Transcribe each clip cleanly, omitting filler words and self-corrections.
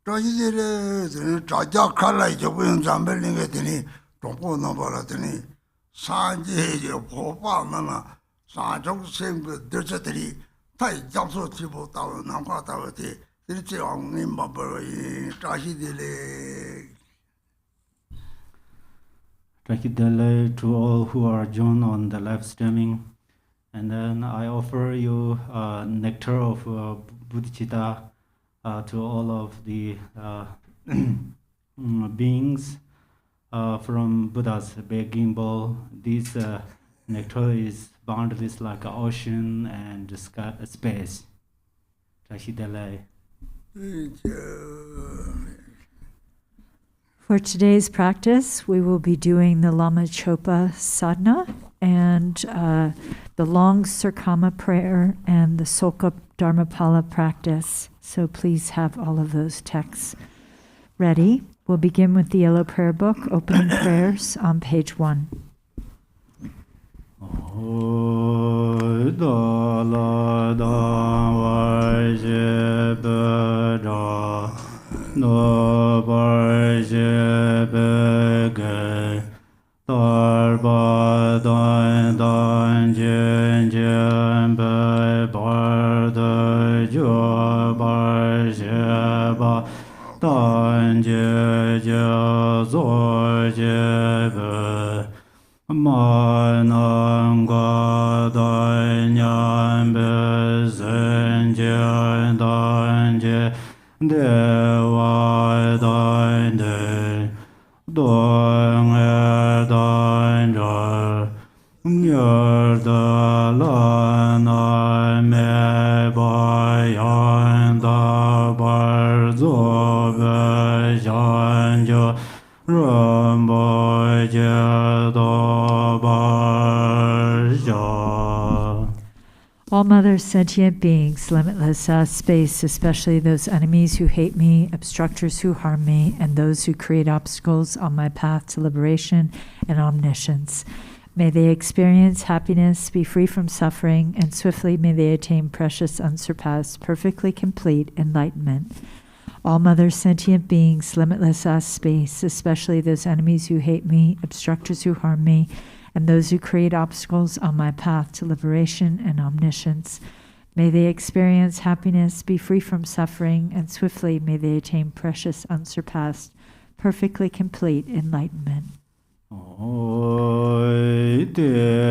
저희들의 자자 칼라이 저분 잠벨링 같으니 동포나 벌었더니 산지에 보파나 산적 생그 들저들이 다 잡소 집어 따로 남과다고 이렇게 왕님 바버이 자시들의 to all who are joined on the live streaming, and then I offer you nectar of bodhicitta to all of the beings from Buddha's begging bowl. This nectar is boundless like an ocean and space. For today's practice, we will be doing the Lama Chöpa Sadhana and the long Circama prayer and the Soka Dharmapala practice. So please have all of those texts ready. We'll begin with the yellow prayer book, opening prayers on page 1. No barje bege darba dan dan jen jen be bar de jo barje ba dan je je zo je be ma nan ga dan yan be zen jen dan je Dewa dan de dong dan jar nyar da la na me ba yan da bar zo be jan jo ram ba je da bar ja. All mothers, sentient beings, limitless space, especially those enemies who hate me, obstructors who harm me, and those who create obstacles on my path to liberation and omniscience. May they experience happiness, be free from suffering, and swiftly may they attain precious, unsurpassed, perfectly complete enlightenment. All mothers, sentient beings, limitless space, especially those enemies who hate me, obstructors who harm me, and those who create obstacles on my path to liberation and omniscience. May they experience happiness, be free from suffering, and swiftly may they attain precious, unsurpassed, perfectly complete enlightenment.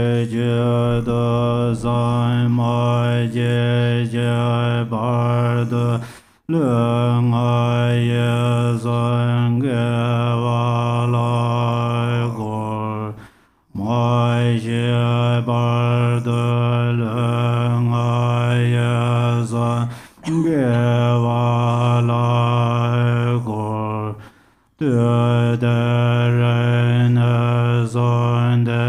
Mai je bar de leng ay zan ge wa la gor de ren zon de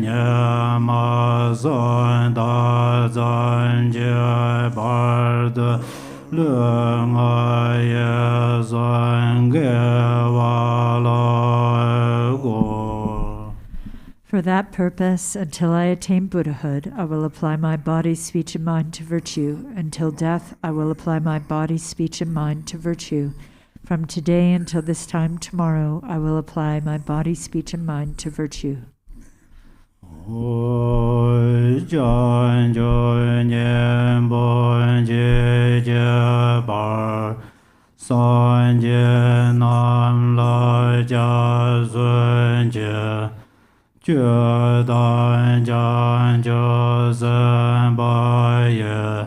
nya ma zon da zan je bar de leng ay zan ge wa la gor. For that purpose, until I attain Buddhahood, I will apply my body, speech, and mind to virtue. Until death, I will apply my body, speech, and mind to virtue. From today until this time tomorrow, I will apply my body, speech, and mind to virtue. Chö dan jan jo zan ba ye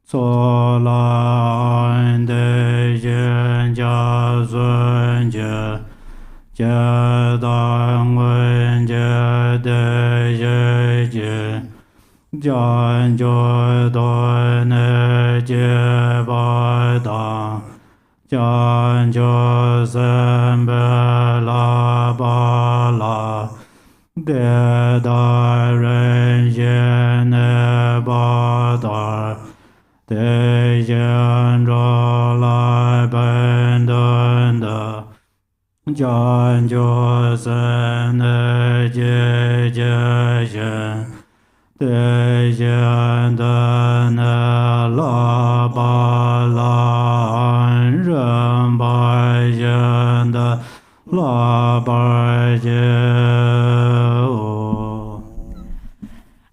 so la de jen ja zun je je dan wen je de je je jan jo do ne je ba da jan jo zan ba la ba la de da ren yen ba da de yen ro la ben dun da jan jo sen je je yen de yen da na la ba la ren La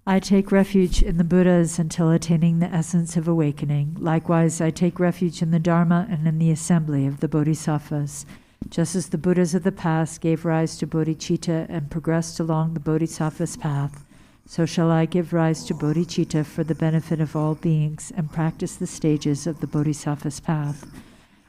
I take refuge in the Buddhas until attaining the essence of awakening. Likewise, I take refuge in the Dharma and in the assembly of the Bodhisattvas. Just as the Buddhas of the past gave rise to bodhicitta and progressed along the Bodhisattva's path, so shall I give rise to bodhicitta for the benefit of all beings and practice the stages of the Bodhisattva's path.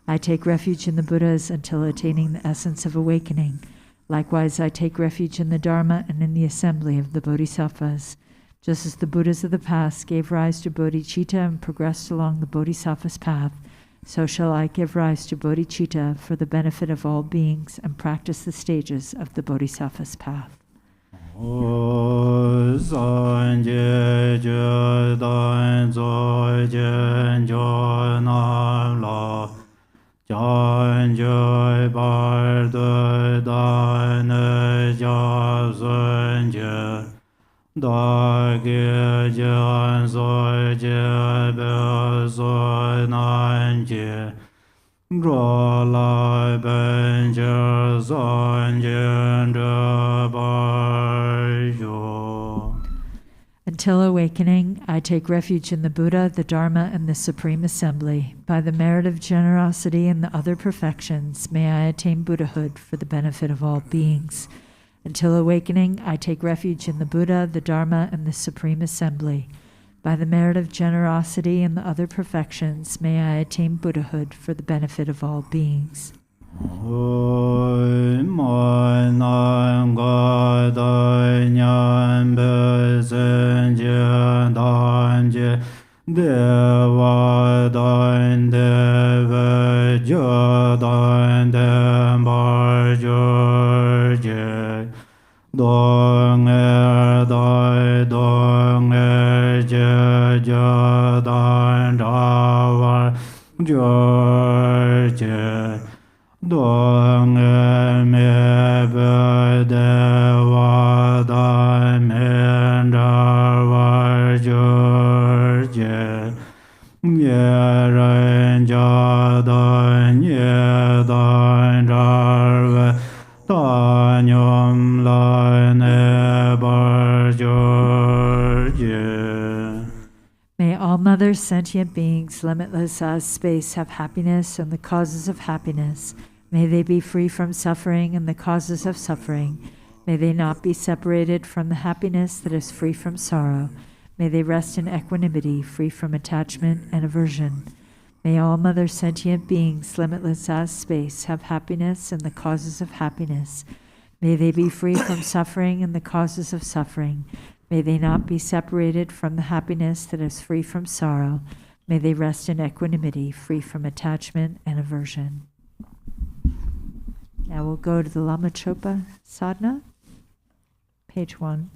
I take refuge in the Buddhas until attaining the essence of awakening. Likewise, I take refuge in the Dharma and in the assembly of the Bodhisattvas. Just as the Buddhas of the past gave rise to bodhicitta and progressed along the Bodhisattva's path, so shall I give rise to bodhicitta for the benefit of all beings and practice the stages of the Bodhisattva's path. Da ge jan so je be so nan je ro la ben je son je de ba yo. Until awakening, I take refuge in the Buddha, the Dharma, and the Supreme Assembly. By the merit of generosity and the other perfections, may I attain Buddhahood for the benefit of all beings. Until awakening, I take refuge in the Buddha, the Dharma, and the Supreme Assembly. By the merit of generosity and the other perfections, may I attain Buddhahood for the benefit of all beings. Dong dai dong je je dan da wa je dong me be de wa da me da wa je ye ren ja da ye da da ta nyom la ne bar je. May all mothers, sentient beings, limitless as space, have happiness and the causes of happiness. May they be free from suffering and the causes of suffering. May they not be separated from the happiness that is free from sorrow. May they rest in equanimity, free from attachment and aversion. May all mother sentient beings, limitless as space, have happiness and the causes of happiness. May they be free from suffering and the causes of suffering. May they not be separated from the happiness that is free from sorrow. May they rest in equanimity, free from attachment and aversion. Now we'll go to the Lama Chöpa Sadhana, page 1.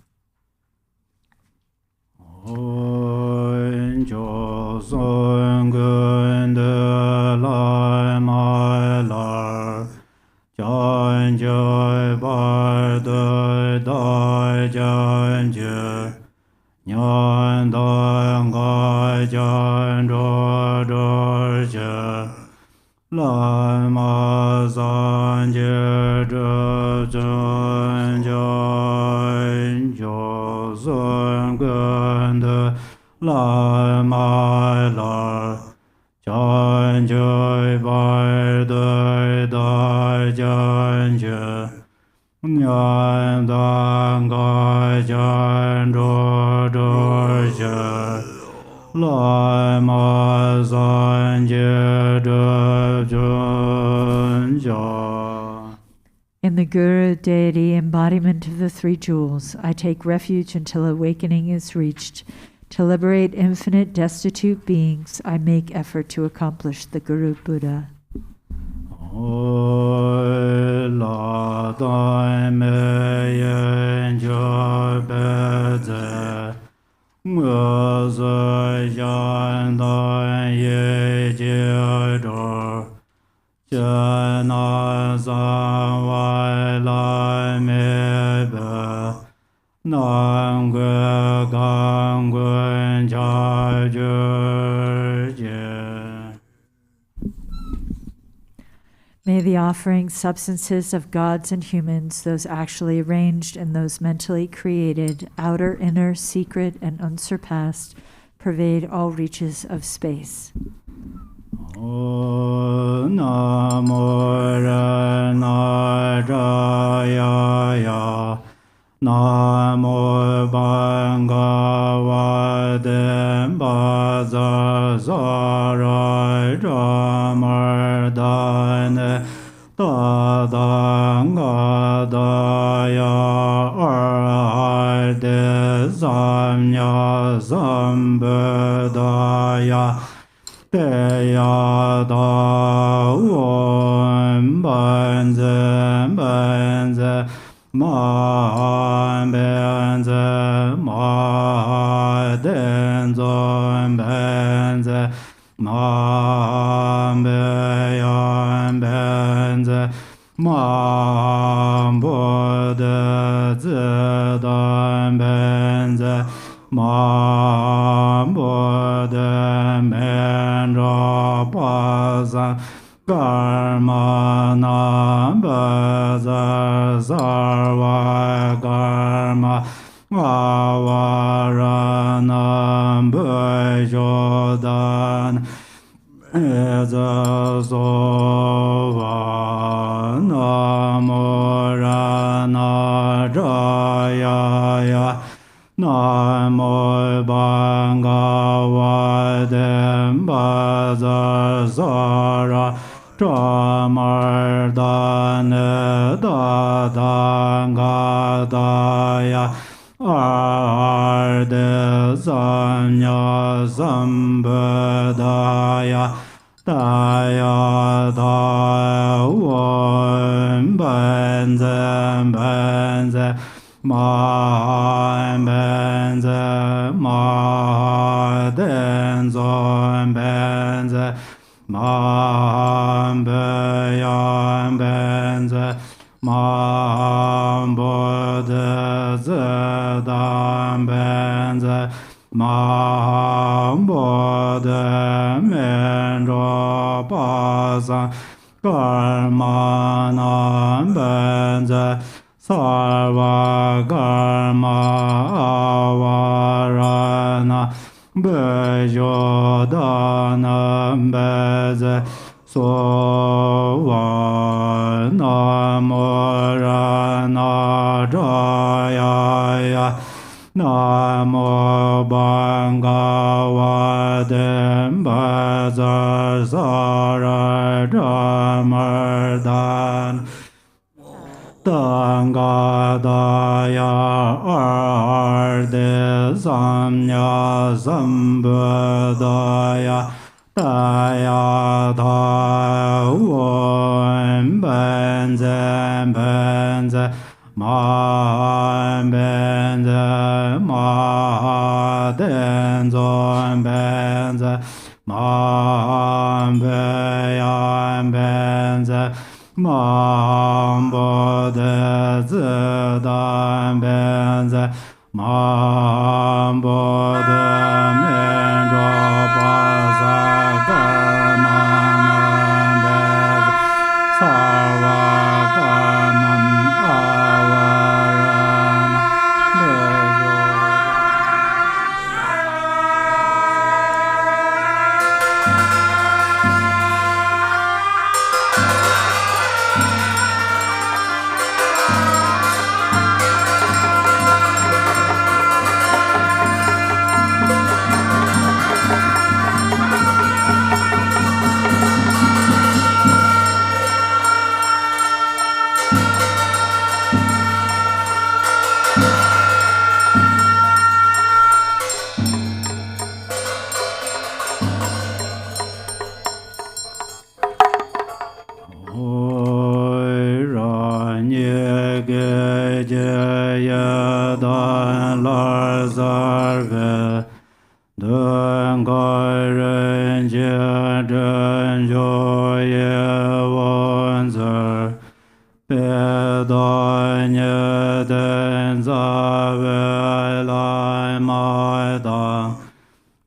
Lamas In the Guru, deity, embodiment of the three jewels, I take refuge until awakening is reached. To liberate infinite destitute beings, I make effort to accomplish the Guru Buddha. May the offering substances of gods and humans, those actually arranged and those mentally created, outer, inner, secret, and unsurpassed, pervade all reaches of space. Namo Ranaraya Namo Bhagavate Bazazara Ramardane Tadangadaya Arhade Samnya Sambudaya Teya da Om Banze Banze Ma Banze Ma Denzon Banze Ma Beyan Banze Ma Bodhe Zedan Banze Ma Bodhe Mendra Pasan Karma Nambaza Sarva Karma Avaranam Bhajodan Ezazova Namorana Jaya Namo Bhagavate Bazazara Tramardane Dadangadaya Arde Sanya Sambadaya Daya Daya Om Banze Banze Ma Banze Ma Denzon Banze Ma Beyan Banze Ma Bodhe Zedan Banze Ma Bodhe Mendra Pasan Karma Nam Banze Sarva Karma Avarana Bhajodana Beze Sova Namorana Jaya Namo Bhagavate Bazazara Ramardan Tangadaya Arde Samnya Sambudaya Daya Daya Om Banze Banze Ma Banze Ma Denzon Banze Ma Beyan Banze Ma Bodhe Zedan Banze Ma Bodhe Mendra Pasa Karma Banze Sarva Karma Avarana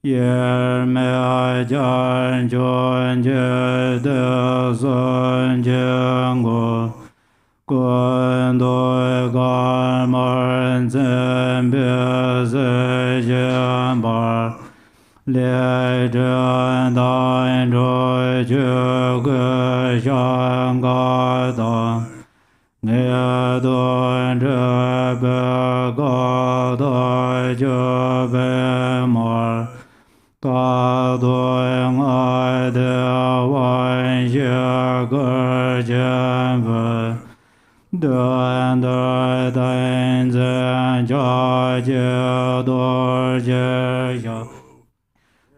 Yer me jar jon je de son je Kundo Garman Zembe Zembar Le Jen Dai Juge Shangada Ne Don Jebe Gada Jebe Mar Ta Doing I De Wan Jege Jebe Dön Tenzin Jia Dor Jia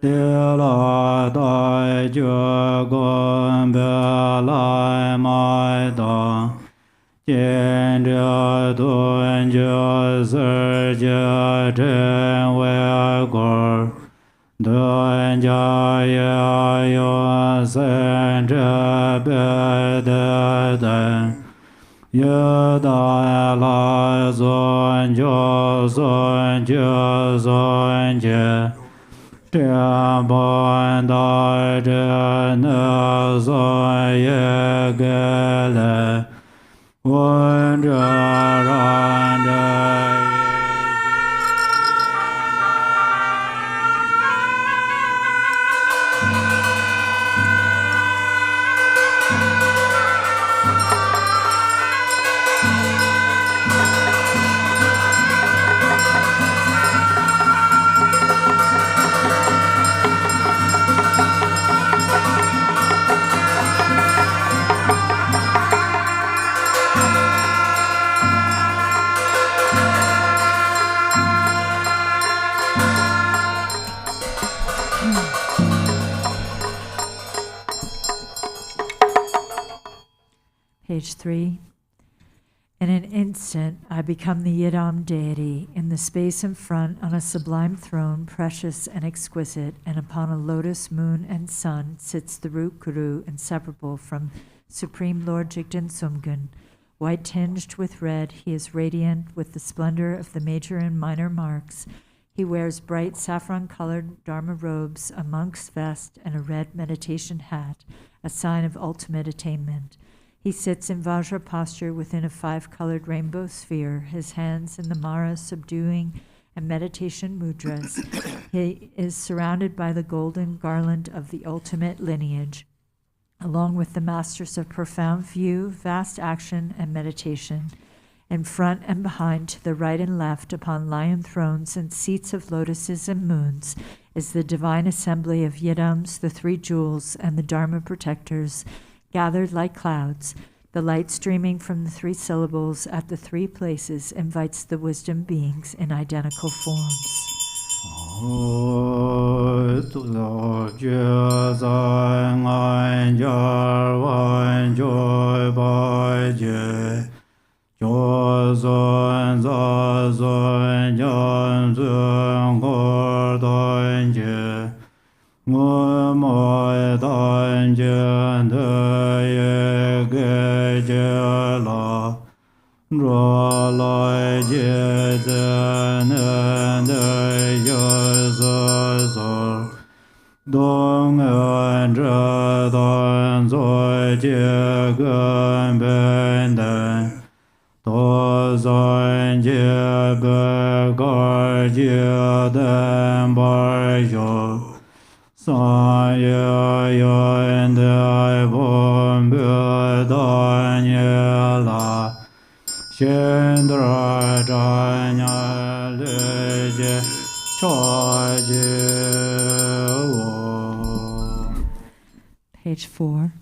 Dila Dai Jugun Belai Mai Da Jin Jia Dun Jia Sir Jia Chen Wei Gor Dun Jia Ya Yu Sen Jia Be De Den Yada la zon jo zon jo zon je Tia bon da je ne zon ye gele Wen je ran de Page 3. In an instant, I become the Yidam deity, in the space in front, on a sublime throne, precious and exquisite, and upon a lotus, moon, and sun sits the root guru, inseparable from Supreme Lord Jigten Sumgun. White tinged with red, he is radiant with the splendor of the major and minor marks. He wears bright saffron-colored Dharma robes, a monk's vest, and a red meditation hat, a sign of ultimate attainment. He sits in Vajra posture within a 5-colored rainbow sphere, his hands in the Mara subduing and meditation mudras. He is surrounded by the golden garland of the ultimate lineage, along with the masters of profound view, vast action, and meditation. In front and behind, to the right and left, upon lion thrones and seats of lotuses and moons, is the divine assembly of Yidams, the 3 jewels, and the Dharma protectors, gathered like clouds. The light streaming from the 3 syllables at the 3 places invites the wisdom beings in identical forms. Page 4.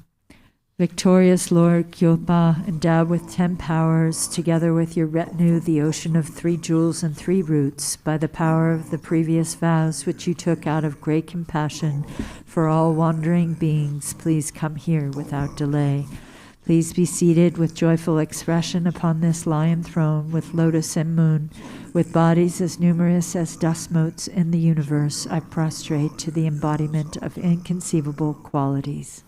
Victorious Lord Chöpa, endowed with 10 powers, together with your retinue, the ocean of 3 jewels and 3 roots, by the power of the previous vows which you took out of great compassion for all wandering beings, please come here without delay. Please be seated with joyful expression upon this lion throne with lotus and moon. With bodies as numerous as dust motes in the universe, I prostrate to the embodiment of inconceivable qualities.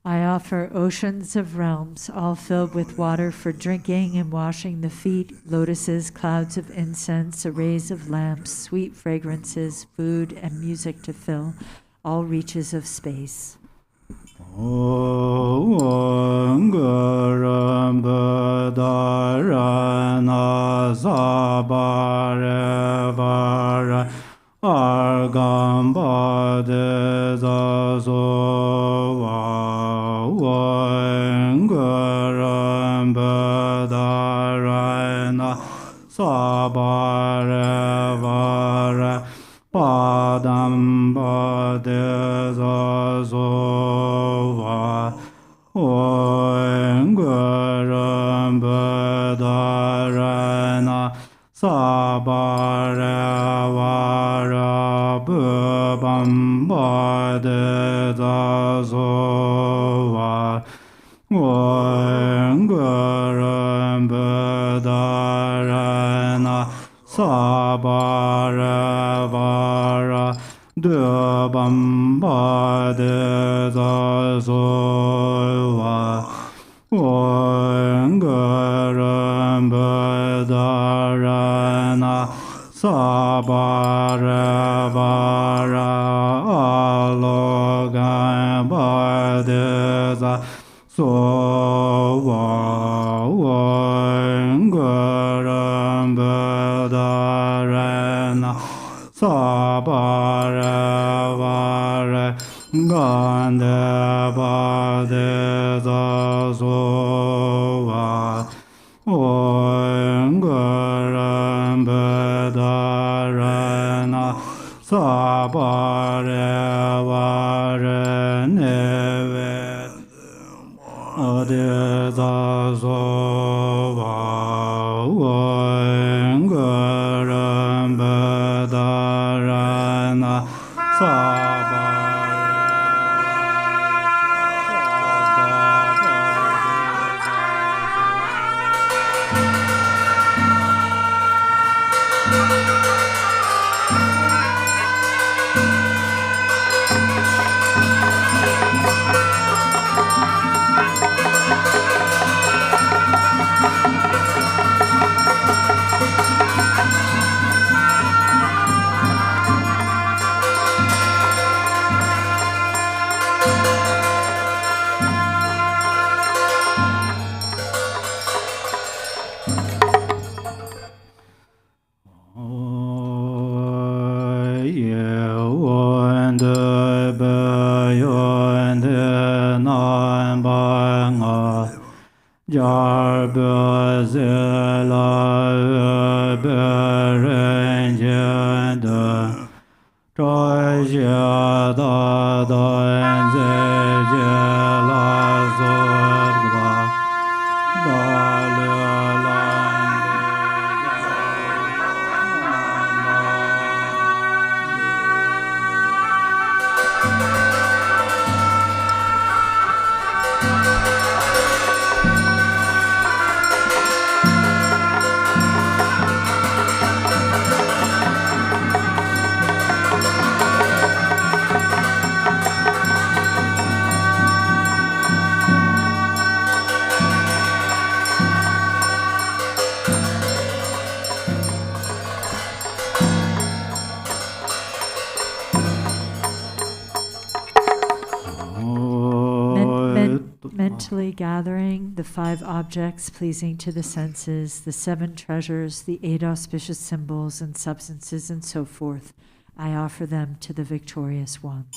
I offer oceans of realms, all filled with water for drinking and washing the feet, lotuses, clouds of incense, arrays of lamps, sweet fragrances, food, and music to fill all reaches of space. Mentally gathering the 5 objects pleasing to the senses, the 7 treasures, the 8 auspicious symbols and substances, and so forth, I offer them to the victorious ones.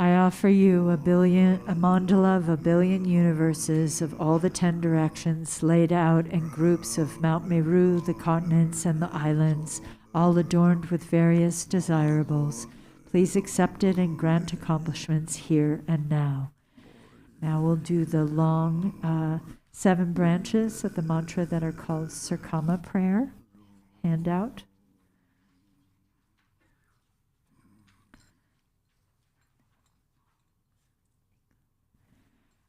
I offer you a mandala of a billion universes of all the 10 directions laid out in groups of Mount Meru, the continents, and the islands, all adorned with various desirables. Please accept it and grant accomplishments here and now. Now we'll do the long 7 branches of the mantra that are called Circama prayer. Handout.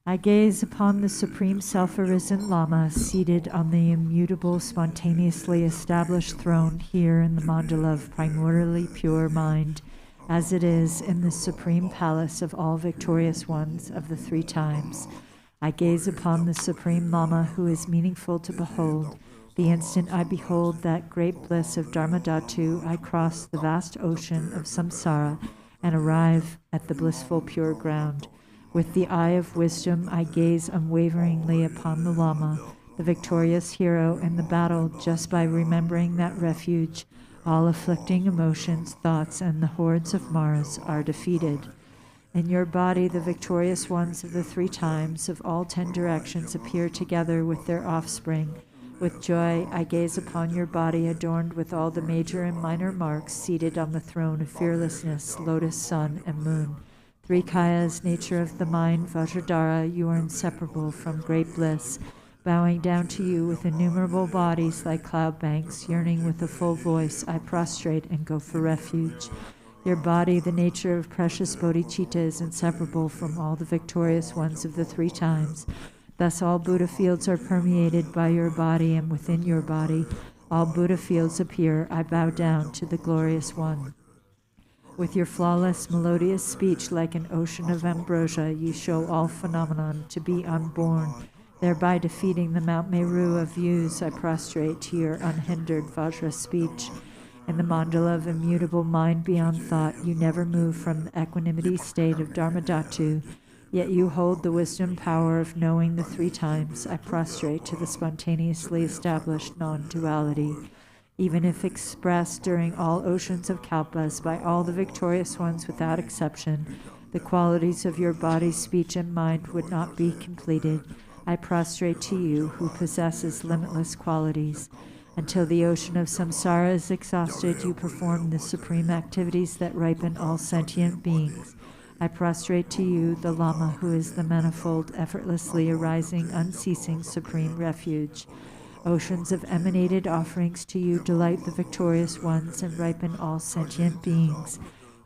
I gaze upon the Supreme Self-Arisen Lama seated on the immutable, spontaneously established throne here in the mandala of primordially pure mind, as it is in the Supreme Palace of all victorious ones of the 3 times. I gaze upon the Supreme Lama who is meaningful to behold. The instant I behold that great bliss of Dharmadhatu, I cross the vast ocean of samsara and arrive at the blissful pure ground. With the eye of wisdom, I gaze unwaveringly upon the Lama, the victorious hero in the battle, just by remembering that refuge, all afflicting emotions, thoughts, and the hordes of Maras are defeated. In your body, the victorious ones of the 3 times of all 10 directions appear together with their offspring. With joy, I gaze upon your body adorned with all the major and minor marks, seated on the throne of fearlessness, lotus, sun, and moon. 3 kayas, nature of the mind, Vajradhara, you are inseparable from great bliss. Bowing down to you with innumerable bodies like cloud banks, yearning with a full voice, I prostrate and go for refuge. Your body, the nature of precious bodhicitta, is inseparable from all the victorious ones of the 3 times. Thus all Buddha fields are permeated by your body, and within your body all Buddha fields appear. I bow down to the glorious one. With your flawless, melodious speech like an ocean of ambrosia, you show all phenomenon to be unborn, thereby defeating the Mount Meru of views. I prostrate to your unhindered Vajra speech. In the mandala of immutable mind beyond thought, you never move from the equanimity state of Dharmadhatu, yet you hold the wisdom power of knowing the 3 times. I prostrate to the spontaneously established non-duality. Even if expressed during all oceans of kalpas by all the victorious ones without exception, the qualities of your body, speech, and mind would not be completed. I prostrate to you who possesses limitless qualities. Until the ocean of samsara is exhausted, you perform the supreme activities that ripen all sentient beings. I prostrate to you, the Lama, who is the manifold, effortlessly arising, unceasing, supreme refuge. Oceans of emanated offerings to you delight the victorious ones and ripen all sentient beings.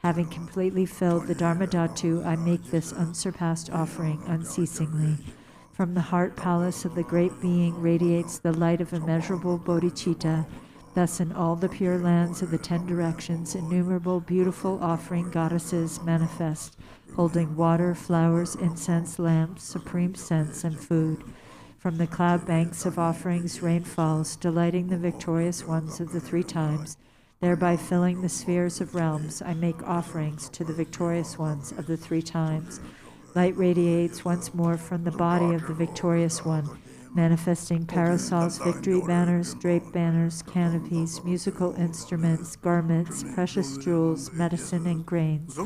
Having completely filled the Dharmadhatu, I make this unsurpassed offering unceasingly. From the heart palace of the great being radiates the light of immeasurable bodhicitta. Thus in all the pure lands of the 10 directions, innumerable beautiful offering goddesses manifest, holding water, flowers, incense, lamps, supreme scents, and food. From the cloud banks of offerings rain falls, delighting the victorious ones of the 3 times, thereby filling the spheres of realms. I make offerings to the victorious ones of the 3 times. Light radiates once more from the body of the victorious one, manifesting parasols, victory banners, draped banners, canopies, musical instruments, garments, precious jewels, medicine, and grains.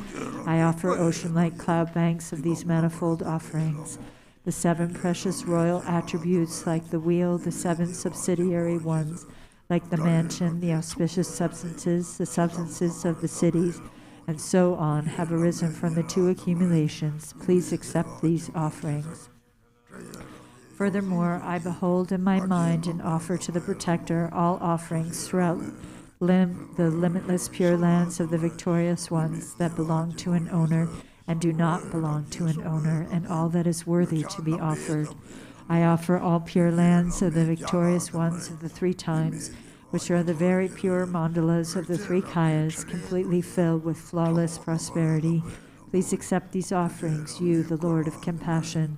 I offer ocean-like cloud banks of these manifold offerings. The 7 precious royal attributes, like the wheel, the 7 subsidiary ones, like the mansion, the auspicious substances, the substances of the cities, and so on, have arisen from the 2 accumulations. Please accept these offerings. Furthermore, I behold in my mind and offer to the Protector all offerings throughout the limitless pure lands of the victorious ones that belong to an owner and do not belong to an owner, and all that is worthy to be offered. I offer all pure lands of the victorious ones of the 3 times, which are the very pure mandalas of the 3 kayas, completely filled with flawless prosperity. Please accept these offerings, you, the Lord of Compassion.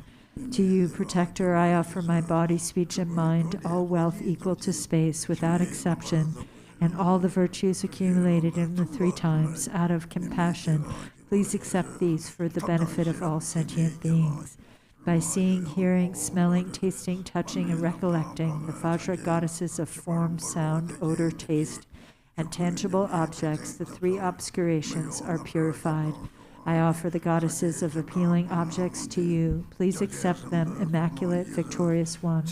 To you, Protector, I offer my body, speech, and mind, all wealth equal to space, without exception, and all the virtues accumulated in the 3 times, out of compassion. Please accept these for the benefit of all sentient beings. By seeing, hearing, smelling, tasting, touching, and recollecting, the Vajra goddesses of form, sound, odor, taste, and tangible objects, the three obscurations are purified. I offer the goddesses of appealing objects to you. Please accept them, Immaculate, Victorious One.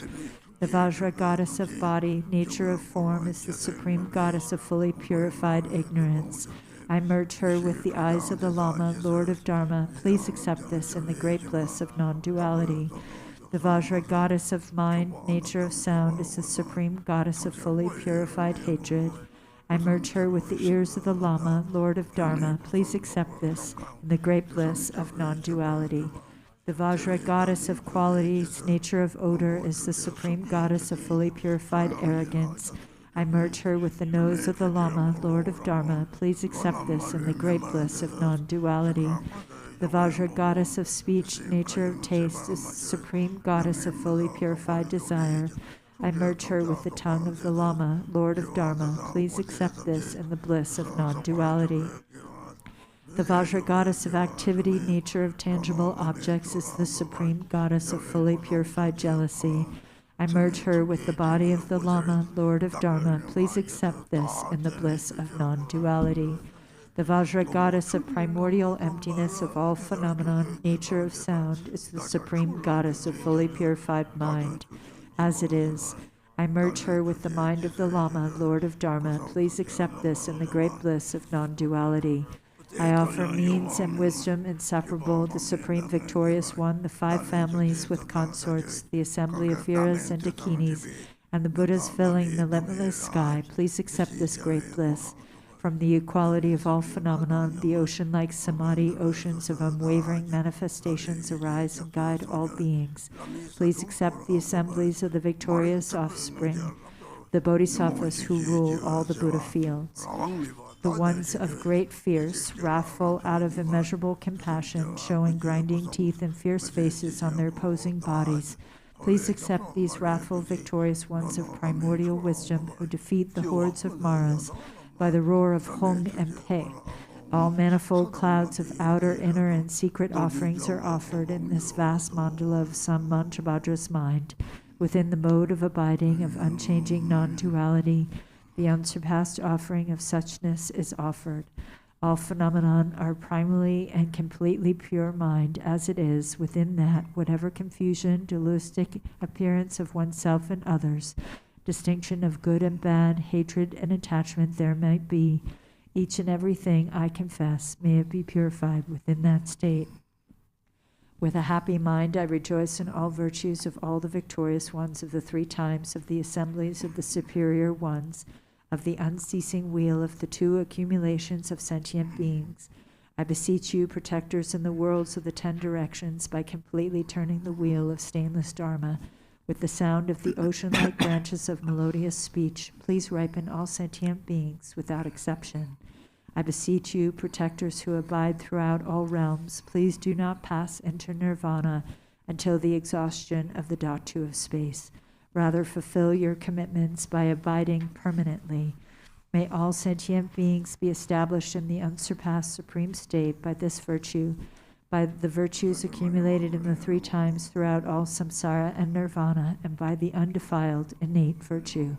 The Vajra goddess of body, nature of form, is the supreme goddess of fully purified ignorance. I merge her with the eyes of the Lama, Lord of Dharma. Please accept this in the great bliss of non-duality. The Vajra goddess of mind, nature of sound, is the supreme goddess of fully purified hatred. I merge her with the ears of the Lama, Lord of Dharma. Please accept this in the great bliss of non-duality. The Vajra goddess of qualities, nature of odor, is the supreme goddess of fully purified arrogance. I merge her with the nose of the Lama, Lord of Dharma. Please accept this in the great bliss of non-duality. The Vajra goddess of speech, nature of taste, is the supreme goddess of fully purified desire. I merge her with the tongue of the Lama, Lord of Dharma. Please accept this in the bliss of non-duality. The Vajra goddess of activity, nature of tangible objects, is the supreme goddess of fully purified jealousy. I merge her with the body of the Lama, Lord of Dharma. Please accept this in the bliss of non-duality. The Vajra goddess of primordial emptiness of all phenomenon, nature of sound, is the supreme goddess of fully purified mind. As it is, I merge her with the mind of the Lama, Lord of Dharma. Please accept this in the great bliss of non-duality. I offer means and wisdom inseparable, the Supreme Victorious One, the five families with consorts, the assembly of Viras and Dakinis, and the Buddhas filling the limitless sky. Please accept this great bliss. From the equality of all phenomena, the ocean-like samadhi oceans of unwavering manifestations arise and guide all beings. Please accept the assemblies of the victorious offspring, the bodhisattvas who rule all the Buddha fields. The ones of great fierce, wrathful, out of immeasurable compassion, showing grinding teeth and fierce faces on their opposing bodies. Please accept these wrathful, victorious ones of primordial wisdom who defeat the hordes of Maras by the roar of Hong and Pe. All manifold clouds of outer, inner, and secret offerings are offered in this vast mandala of Sammanchabhadra's mind, within the mode of abiding of unchanging non-duality. The unsurpassed offering of suchness is offered. All phenomenon are primally and completely pure mind, as it is. Within that, whatever confusion, dualistic appearance of oneself and others, distinction of good and bad, hatred and attachment there might be, each and everything I confess, may it be purified within that state. With a happy mind, I rejoice in all virtues of all the victorious ones of the three times of the assemblies of the superior ones, of the unceasing wheel of the two accumulations of sentient beings. I beseech you, protectors in the worlds of the 10 directions, by completely turning the wheel of stainless Dharma, with the sound of the ocean-like branches of melodious speech, please ripen all sentient beings without exception. I beseech you, protectors who abide throughout all realms, please do not pass into nirvana until the exhaustion of the dhatu of space. Rather, fulfill your commitments by abiding permanently. May all sentient beings be established in the unsurpassed supreme state by this virtue, by the virtues accumulated in the three times throughout all samsara and nirvana, and by the undefiled innate virtue.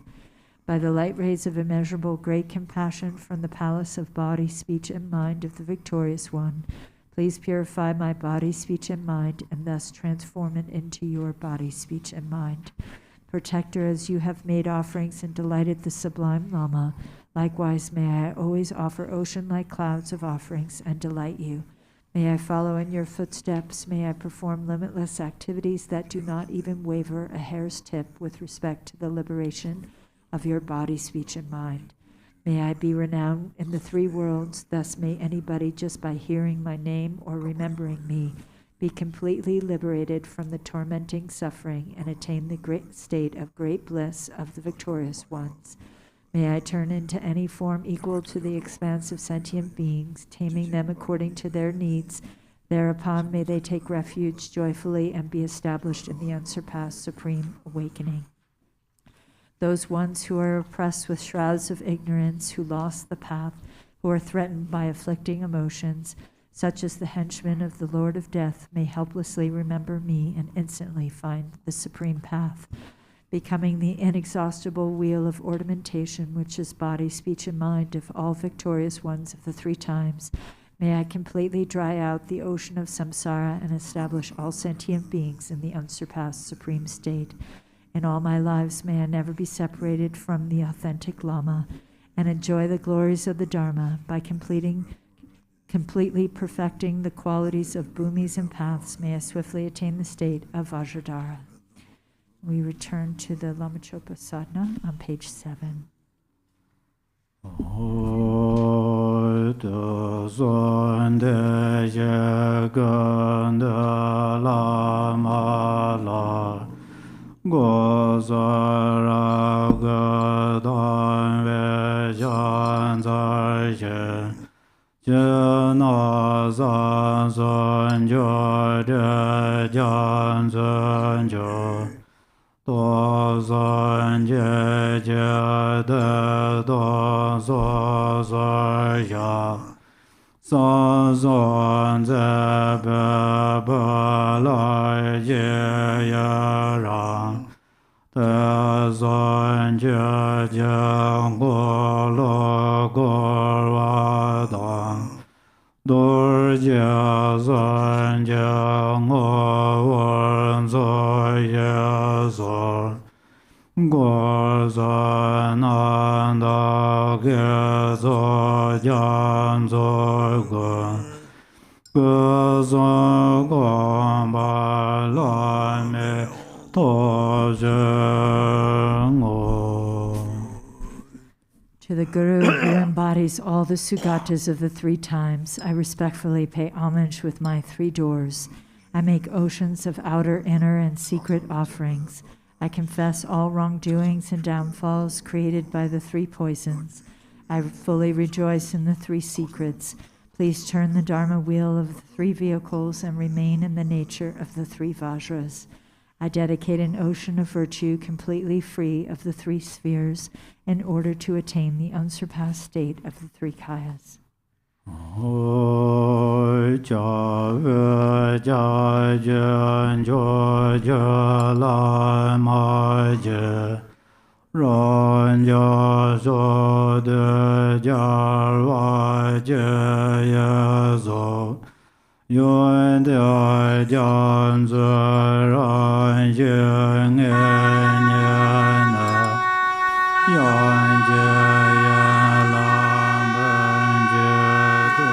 By the light rays of immeasurable great compassion from the palace of body, speech, and mind of the victorious one, please purify my body, speech, and mind, and thus transform it into your body, speech, and mind. Protector, as you have made offerings and delighted the sublime Lama, likewise may I always offer ocean-like clouds of offerings and delight you. May I follow in your footsteps. May I perform limitless activities that do not even waver a hair's tip with respect to the liberation of your body, speech, and mind. May I be renowned in the three worlds. Thus may anybody, just by hearing my name or remembering me, be completely liberated from the tormenting suffering and attain the great state of great bliss of the victorious ones. May I turn into any form equal to the expanse of sentient beings, taming them according to their needs. Thereupon may they take refuge joyfully and be established in the unsurpassed supreme awakening. Those ones who are oppressed with shrouds of ignorance, who lost the path, who are threatened by afflicting emotions, such as the henchmen of the Lord of Death may helplessly remember me and instantly find the supreme path, becoming the inexhaustible wheel of ornamentation which is body, speech, and mind of all victorious ones of the three times. May I completely dry out the ocean of samsara and establish all sentient beings in the unsurpassed supreme state. In all my lives may I never be separated from the authentic Lama and enjoy the glories of the Dharma by completely perfecting the qualities of bhumis and paths. May I swiftly attain the state of Vajradhara. We return to the Lama Chöpa Sadhana on page 7. Do san je je de do so so ya san san ze be be la je ya ra de san je je go lo go wa da do je san je ngo wen zo ye so go za na da ge zo jan zo go zo go ba la me to je ngo. To the Guru who embodies all the Sugatas of the three times, I respectfully pay homage with my three doors. I make oceans of outer, inner, and secret offerings. I confess all wrongdoings and downfalls created by the three poisons. I fully rejoice in the three secrets. Please turn the Dharma wheel of the three vehicles and remain in the nature of the three Vajras. I dedicate an ocean of virtue completely free of the three spheres in order to attain the unsurpassed state of the three kayas. Yuan de jian zi ran yin yan yan jie yan lang ben jie du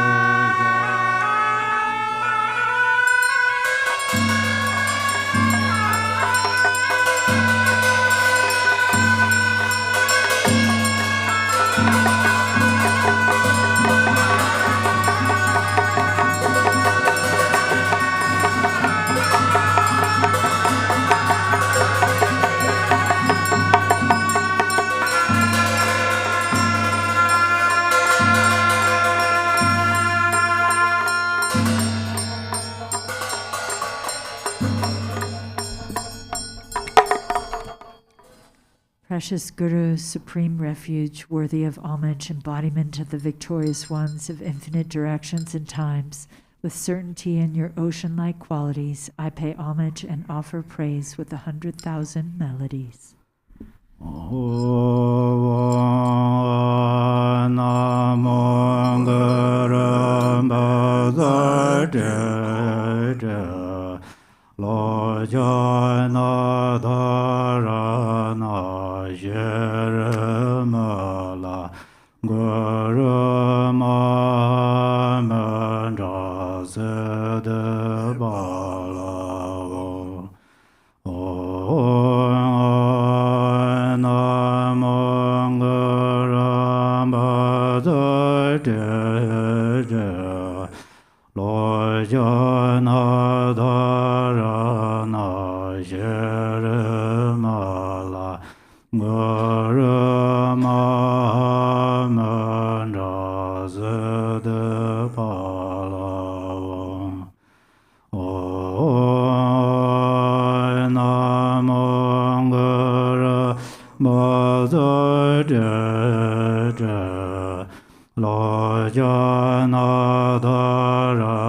Precious Guru, supreme refuge, worthy of homage, embodiment of the victorious ones of infinite directions and times, with certainty in your ocean-like qualities, I pay homage and offer praise with 100,000 melodies. Lo jana dharana Circama Guru ma mandra sede bala namo Guru ma lo jana dharana Circama Guru ma mandra sede bala namo Guru ma lo jana dharana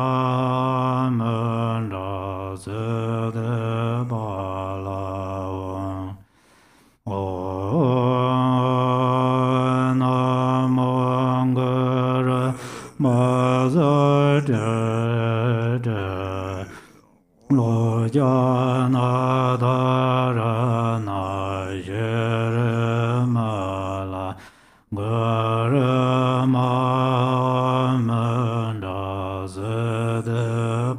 Dharmapala lo jana dharana Circama Garma manda Dharmapala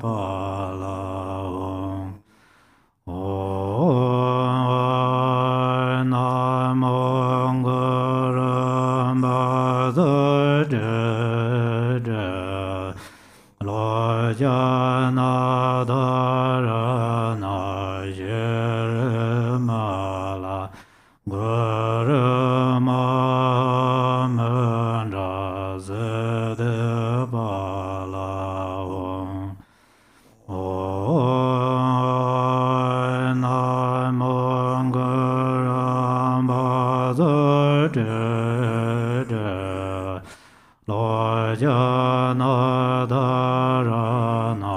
Jana dharana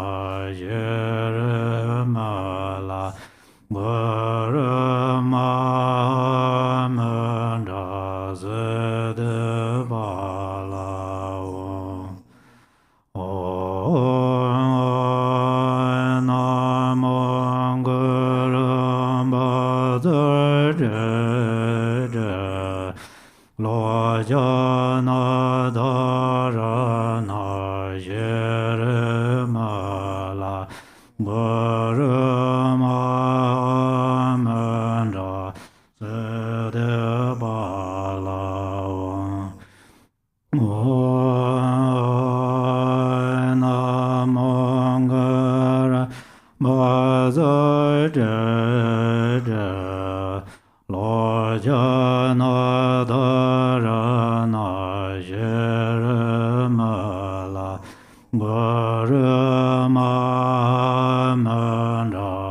Circama Garma manda Dharmapala Jana dharana Circama Garma manda Dharmapala lo jana dharana Circama Garma manda Dharmapala lo jana dharana Circama Garma manda Dharmapala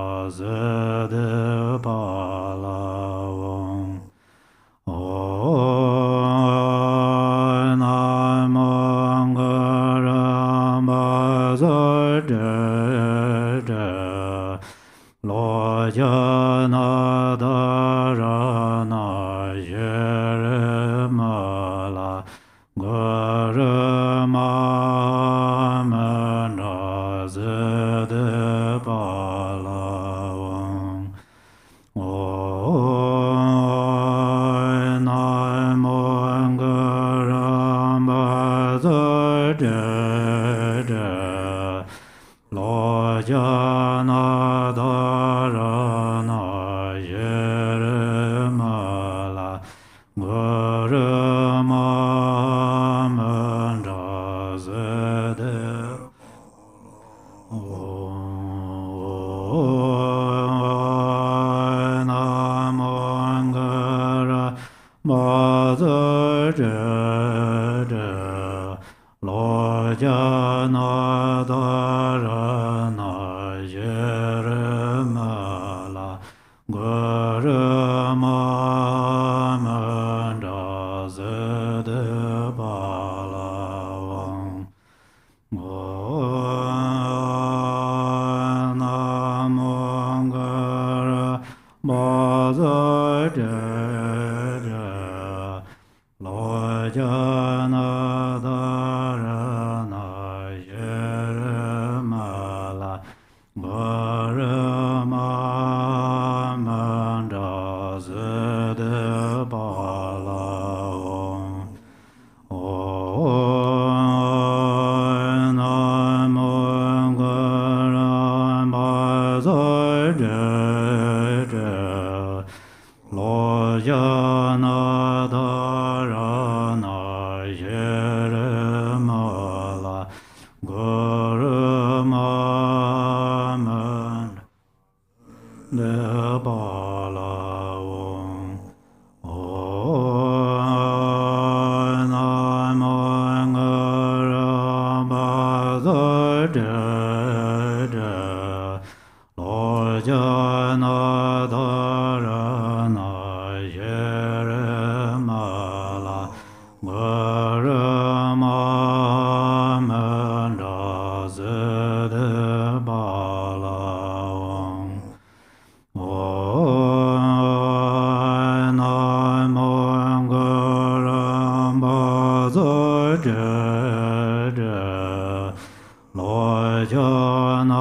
lo jana dharana Circama Garma manda Dharmapala lo jana dharana Circama Garma manda lo jana dharana Circama Garma manda Dharmapala lo jana dharana Circama Garma manda Dharmapala lo jana dharana Circama Garma manda Dharmapala lo jana dharana Circama Garma manda Dharmapala lo jana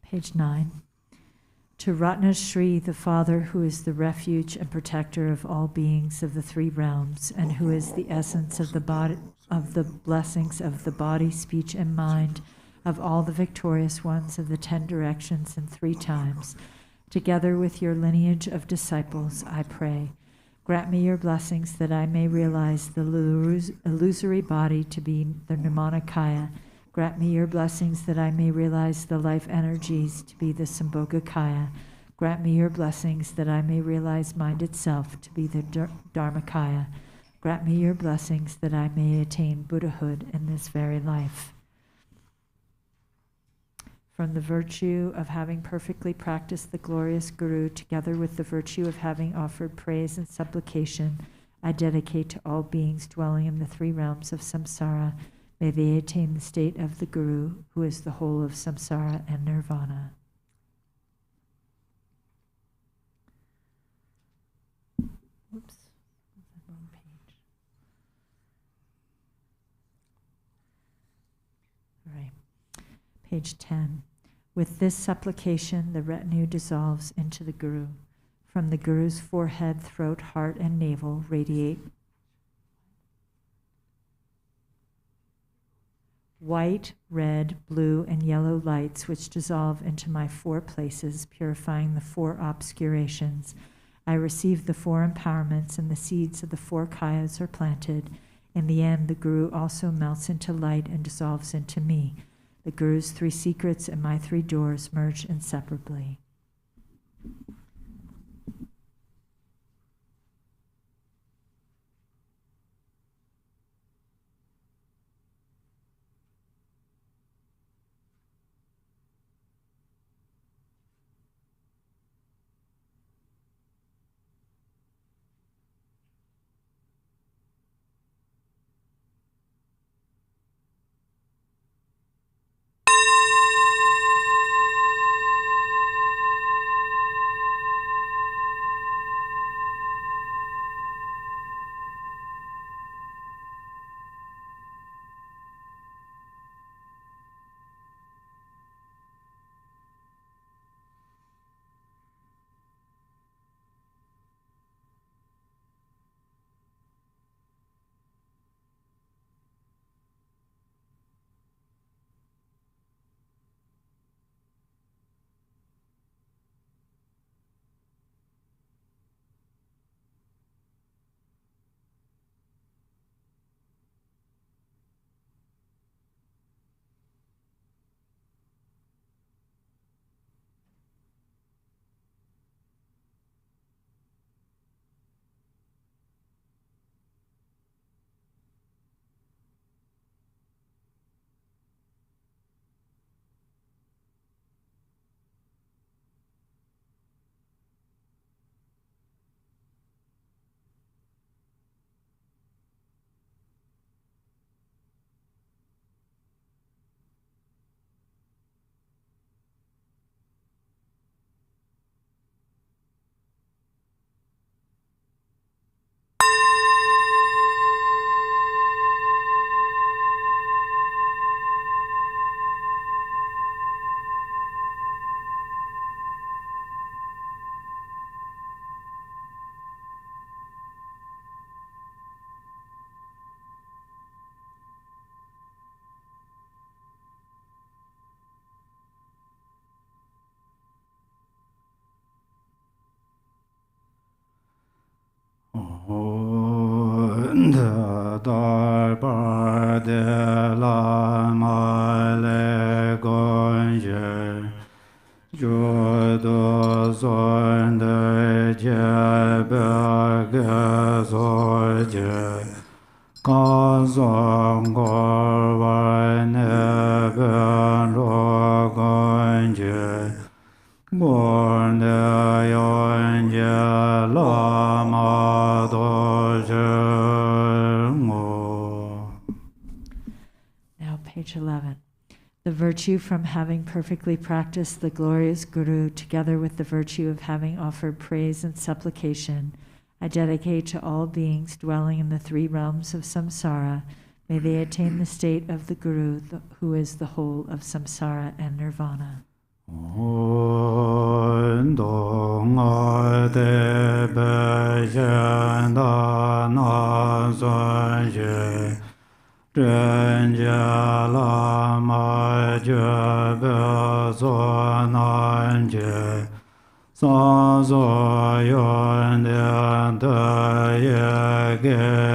Page 9. To Ratna Shri, the Father, who is the refuge and protector of all beings of the three realms, and who is the essence of the body, of the blessings of the body, speech, and mind, of all the victorious ones of the 10 directions and 3 times, together with your lineage of disciples, I pray. Grant me your blessings that I may realize the illusory body to be the Nirmanakaya. Grant me your blessings that I may realize the life energies to be the Sambhogakaya. Grant me your blessings that I may realize mind itself to be the Dharmakaya. Grant me your blessings that I may attain Buddhahood in this very life. From the virtue of having perfectly practiced the glorious Guru, together with the virtue of having offered praise and supplication, I dedicate to all beings dwelling in the 3 realms of samsara. May they attain the state of the Guru, who is the whole of samsara and nirvana. Oops, wrong page. All right, page 10. With this supplication, the retinue dissolves into the Guru. From the Guru's forehead, throat, heart, and navel radiate white, red, blue, and yellow lights which dissolve into my 4 places, purifying the 4 obscurations. I receive the 4 empowerments, and the seeds of the 4 kayas are planted. In the end, the Guru also melts into light and dissolves into me. The Guru's 3 secrets and my 3 doors merge inseparably. Darbar de Lama le Gonje Jodo Zon de Jebege Zoje Kazong Gorwa Neben Rogonje Born de Yonje Lama Doje Now, page 11. The virtue from having perfectly practiced the glorious Guru, together with the virtue of having offered praise and supplication, I dedicate to all beings dwelling in the three realms of samsara. May they attain the state of the Guru, who is the whole of samsara and nirvana. Lama Chöpa Sadhana Sazoyon de Ye Ge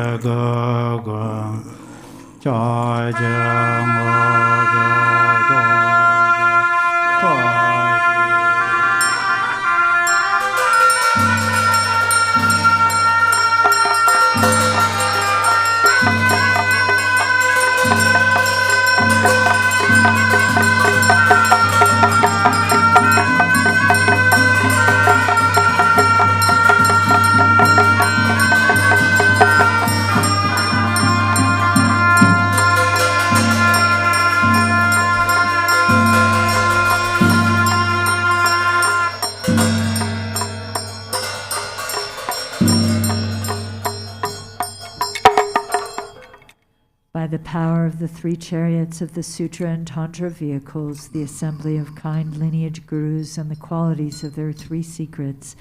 By the power of the three chariots of the Sutra and Tantra vehicles, the assembly of kind lineage gurus, and the qualities of their three secrets,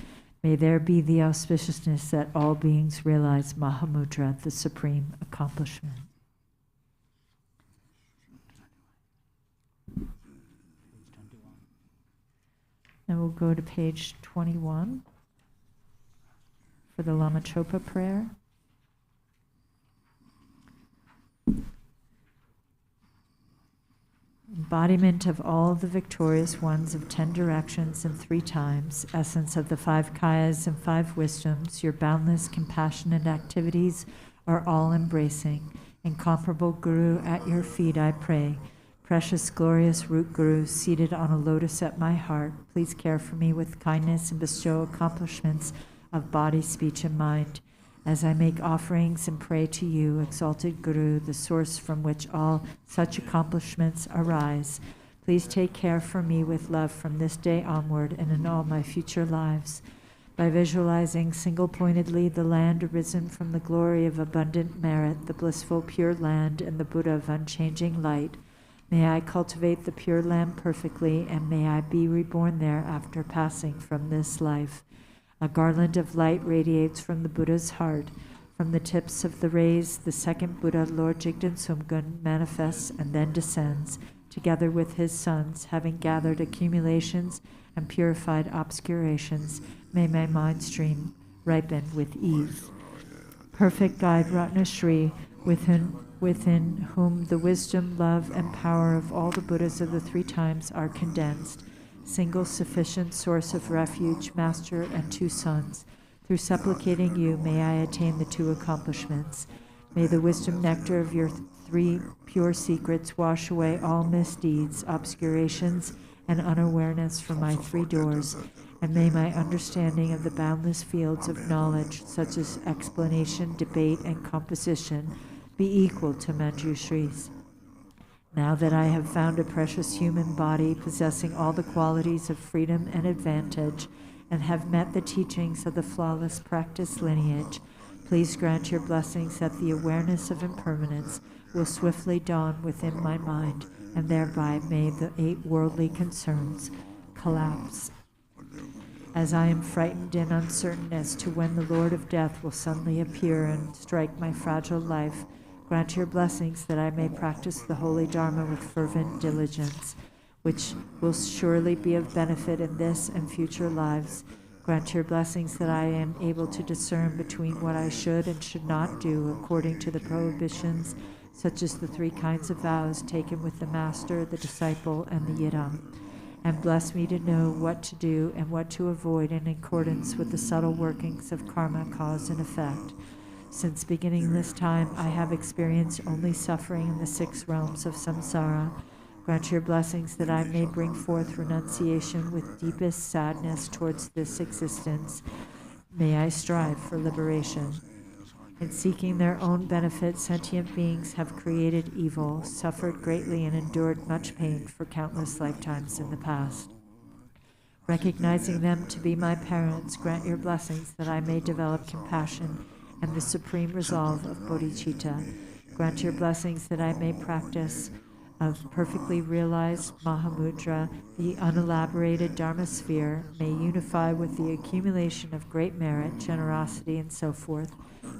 may there be the auspiciousness that all beings realize Mahamudra, the supreme accomplishment. Now we'll go to page 21 for the Lama Chöpa prayer. Embodiment of all the victorious ones of 10 directions and 3 times, essence of the 5 kayas and 5 wisdoms, your boundless compassion and activities are all embracing. Incomparable Guru, at your feet I pray. Precious, glorious root Guru, seated on a lotus at my heart, please care for me with kindness and bestow accomplishments of body, speech, and mind. As I make offerings and pray to you, exalted Guru, the source from which all such accomplishments arise, please take care for me with love from this day onward and in all my future lives. By visualizing single-pointedly the land arisen from the glory of abundant merit, the blissful pure land, and the Buddha of unchanging light, may I cultivate the pure land perfectly, and may I be reborn there after passing from this life. A garland of light radiates from the Buddha's heart. From the tips of the rays, the second Buddha, Lord Jigten Sumgun, manifests and then descends, together with his sons, having gathered accumulations and purified obscurations. May my mind stream ripen with ease. Perfect guide Ratnashri, within whom the wisdom, love, and power of all the Buddhas of the 3 times are condensed, single sufficient source of refuge, master, and 2 sons. Through supplicating you, may I attain the 2 accomplishments. May the wisdom nectar of your 3 pure secrets wash away all misdeeds, obscurations, and unawareness from my 3 doors, and may my understanding of the boundless fields of knowledge, such as explanation, debate, and composition, be equal to Manjushri's. Now that I have found a precious human body possessing all the qualities of freedom and advantage, and have met the teachings of the flawless practice lineage, please grant your blessings that the awareness of impermanence will swiftly dawn within my mind, and thereby may the 8 worldly concerns collapse. As I am frightened and uncertain as to when the Lord of Death will suddenly appear and strike my fragile life, grant your blessings that I may practice the holy Dharma with fervent diligence, which will surely be of benefit in this and future lives. Grant your blessings that I am able to discern between what I should and should not do according to the prohibitions, such as the 3 kinds of vows taken with the master, the disciple, and the yidam. And bless me to know what to do and what to avoid in accordance with the subtle workings of karma, cause, and effect. Since beginning this time, I have experienced only suffering in the 6 realms of samsara. Grant your blessings that I may bring forth renunciation with deepest sadness towards this existence. May I strive for liberation. In seeking their own benefit, sentient beings have created evil, suffered greatly, and endured much pain for countless lifetimes in the past. Recognizing them to be my parents, grant your blessings that I may develop compassion and the supreme resolve of bodhicitta. Grant your blessings that I may practice of perfectly realized Mahamudra, the unelaborated Dharma sphere, may unify with the accumulation of great merit, generosity, and so forth.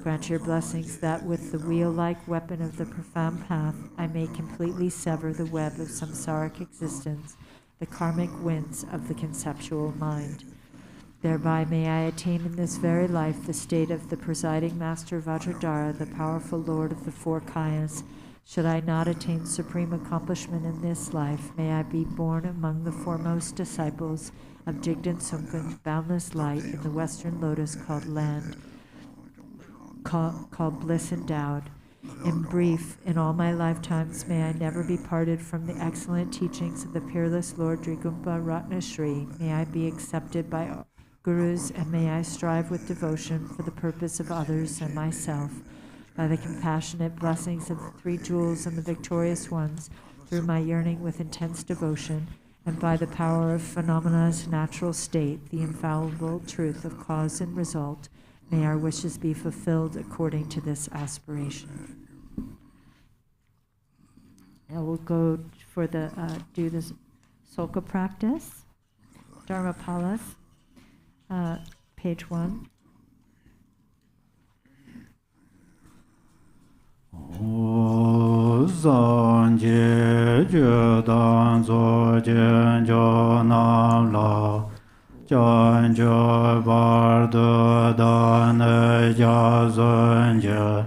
Grant your blessings that with the wheel-like weapon of the profound path, I may completely sever the web of samsaric existence, the karmic winds of the conceptual mind. Thereby may I attain in this very life the state of the presiding master Vajradhara, the powerful lord of the 4 kayas. Should I not attain supreme accomplishment in this life, may I be born among the foremost disciples of Jigdan Sumkun's boundless light in the western lotus called land, called bliss endowed. In brief, in all my lifetimes, may I never be parted from the excellent teachings of the peerless Lord Drigumpa Ratnashri. May I be accepted by gurus, and may I strive with devotion for the purpose of others and myself. By the compassionate blessings of the 3 jewels and the victorious ones, through my yearning with intense devotion, and by the power of phenomena,'s natural state, the infallible truth of cause and result, may our wishes be fulfilled according to this aspiration. Now we'll go for the do this Soka practice, Dharmapalas, page 1. Zanje Judan Zojen Jonam La Janjo Bardo Dane Jazanje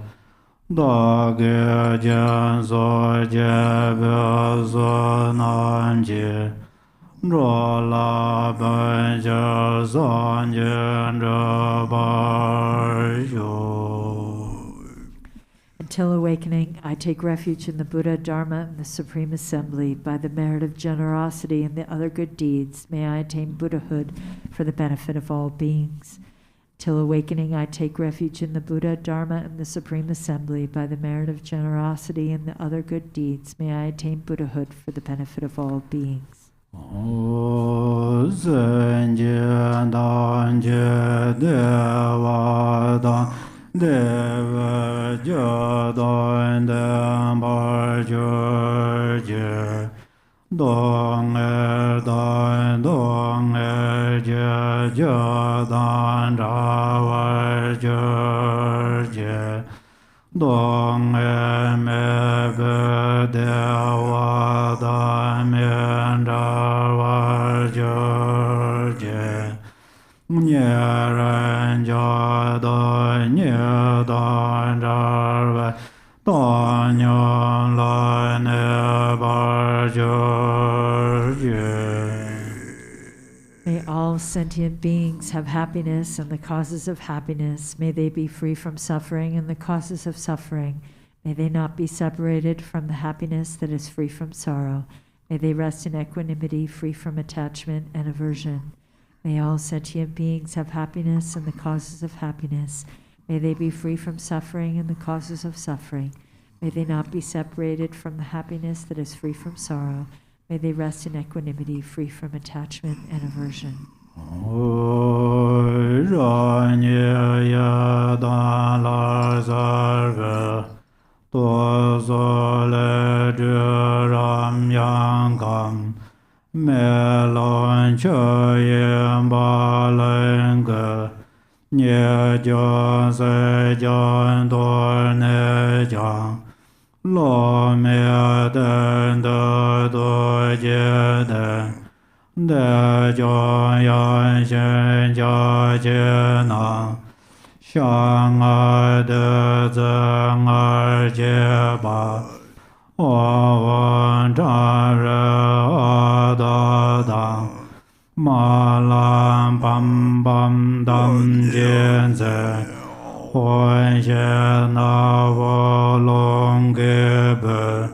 Dage Jan Zoje Bezonanje Rola Banja Zanje Rabarjo. Until awakening, I take refuge in the Buddha, Dharma, and the Supreme Assembly. By the merit of generosity and the other good deeds, may I attain Buddhahood for the benefit of all beings. Till awakening, I take refuge in the Buddha, Dharma, and the Supreme Assembly. By the merit of generosity and the other good deeds, may I attain Buddhahood for the benefit of all beings. Deva Jadon Dambar George Dong Jadan Ravar George Dong Mebe Dewa Damin Ravar George Nyeran Jadon Nyedan Ravar Danyon Lane Bar George. May all sentient beings have happiness and the causes of happiness. May they be free from suffering and the causes of suffering. May they not be separated from the happiness that is free from sorrow. May they rest in equanimity, free from attachment and aversion. May all sentient beings have happiness and the causes of happiness. May they be free from suffering and the causes of suffering. May they not be separated from the happiness that is free from sorrow. May they rest in equanimity, free from attachment and aversion. Melon Choyem Balenga Nye Jon Se Jon Dorne Jon Lo Me Den Do Do Je Den De Jiao Yan Xin Jia Jie Na Xiang Er De Zeng Er Jie Ba Wa Wen Zhan Re A Da Dang Ma Lan Pam Pam Dam Jin Zhe Huan Xie Na Wo Long Ge Be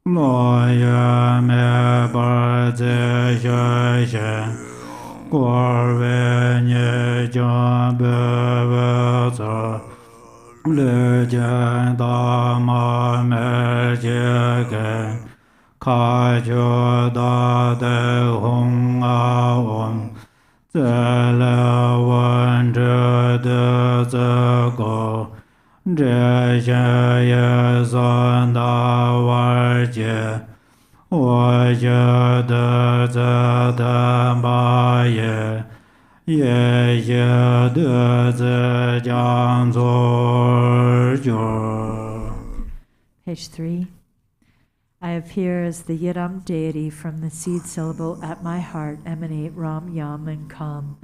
Lo Yue Me Bar Zi Xue Xie Guo Wei Ni Jian Be Wei Zi Li Jian Da Ma Me Jie Ge Ka Ju Da De Hong A Wong Zi Le Wen Zhi De Zi Go Zhe Xie Ye San Da War Jie Wo Jie De Zi De Ba Ye Ye Xie De Zi Jiang Zu Ju. Page 3. I appear as the Yidam deity. From the seed syllable at my heart emanate Ram, Yam, and Kam.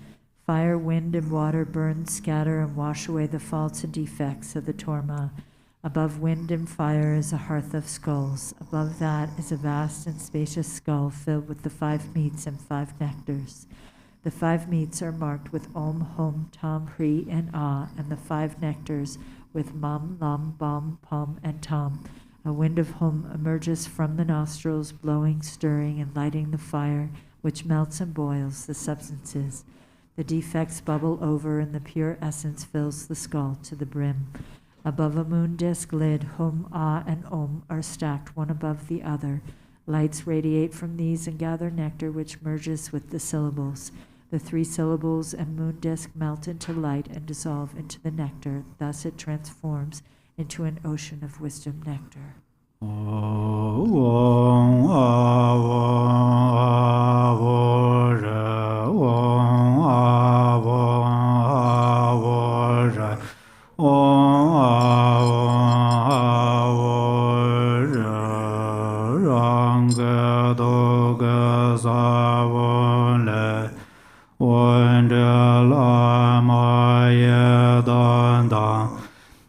Fire, wind, and water burn, scatter, and wash away the faults and defects of the Torma. Above wind and fire is a hearth of skulls. Above that is a vast and spacious skull filled with the 5 meats and 5 nectars. The 5 meats are marked with Om, Hum, Tam, Hri, and Ah, and the 5 nectars with Mam, Lam, Bam, Pam, and Tam. A wind of Hum emerges from the nostrils, blowing, stirring, and lighting the fire, which melts and boils the substances. The defects bubble over, and the pure essence fills the skull to the brim. Above a moon disk lid, Hum, Ah, and Om are stacked one above the other. Lights radiate from these and gather nectar, which merges with the syllables. The 3 syllables and moon disk melt into light and dissolve into the nectar. Thus it transforms into an ocean of wisdom nectar.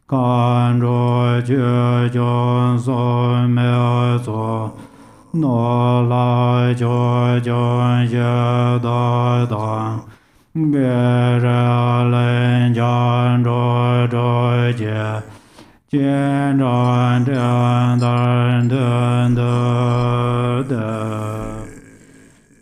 Kan ro jue jiong so me zo no la jiu jiong ye da da ge re len jian zhuo zhuo jie jian zhan dian dan dan da da.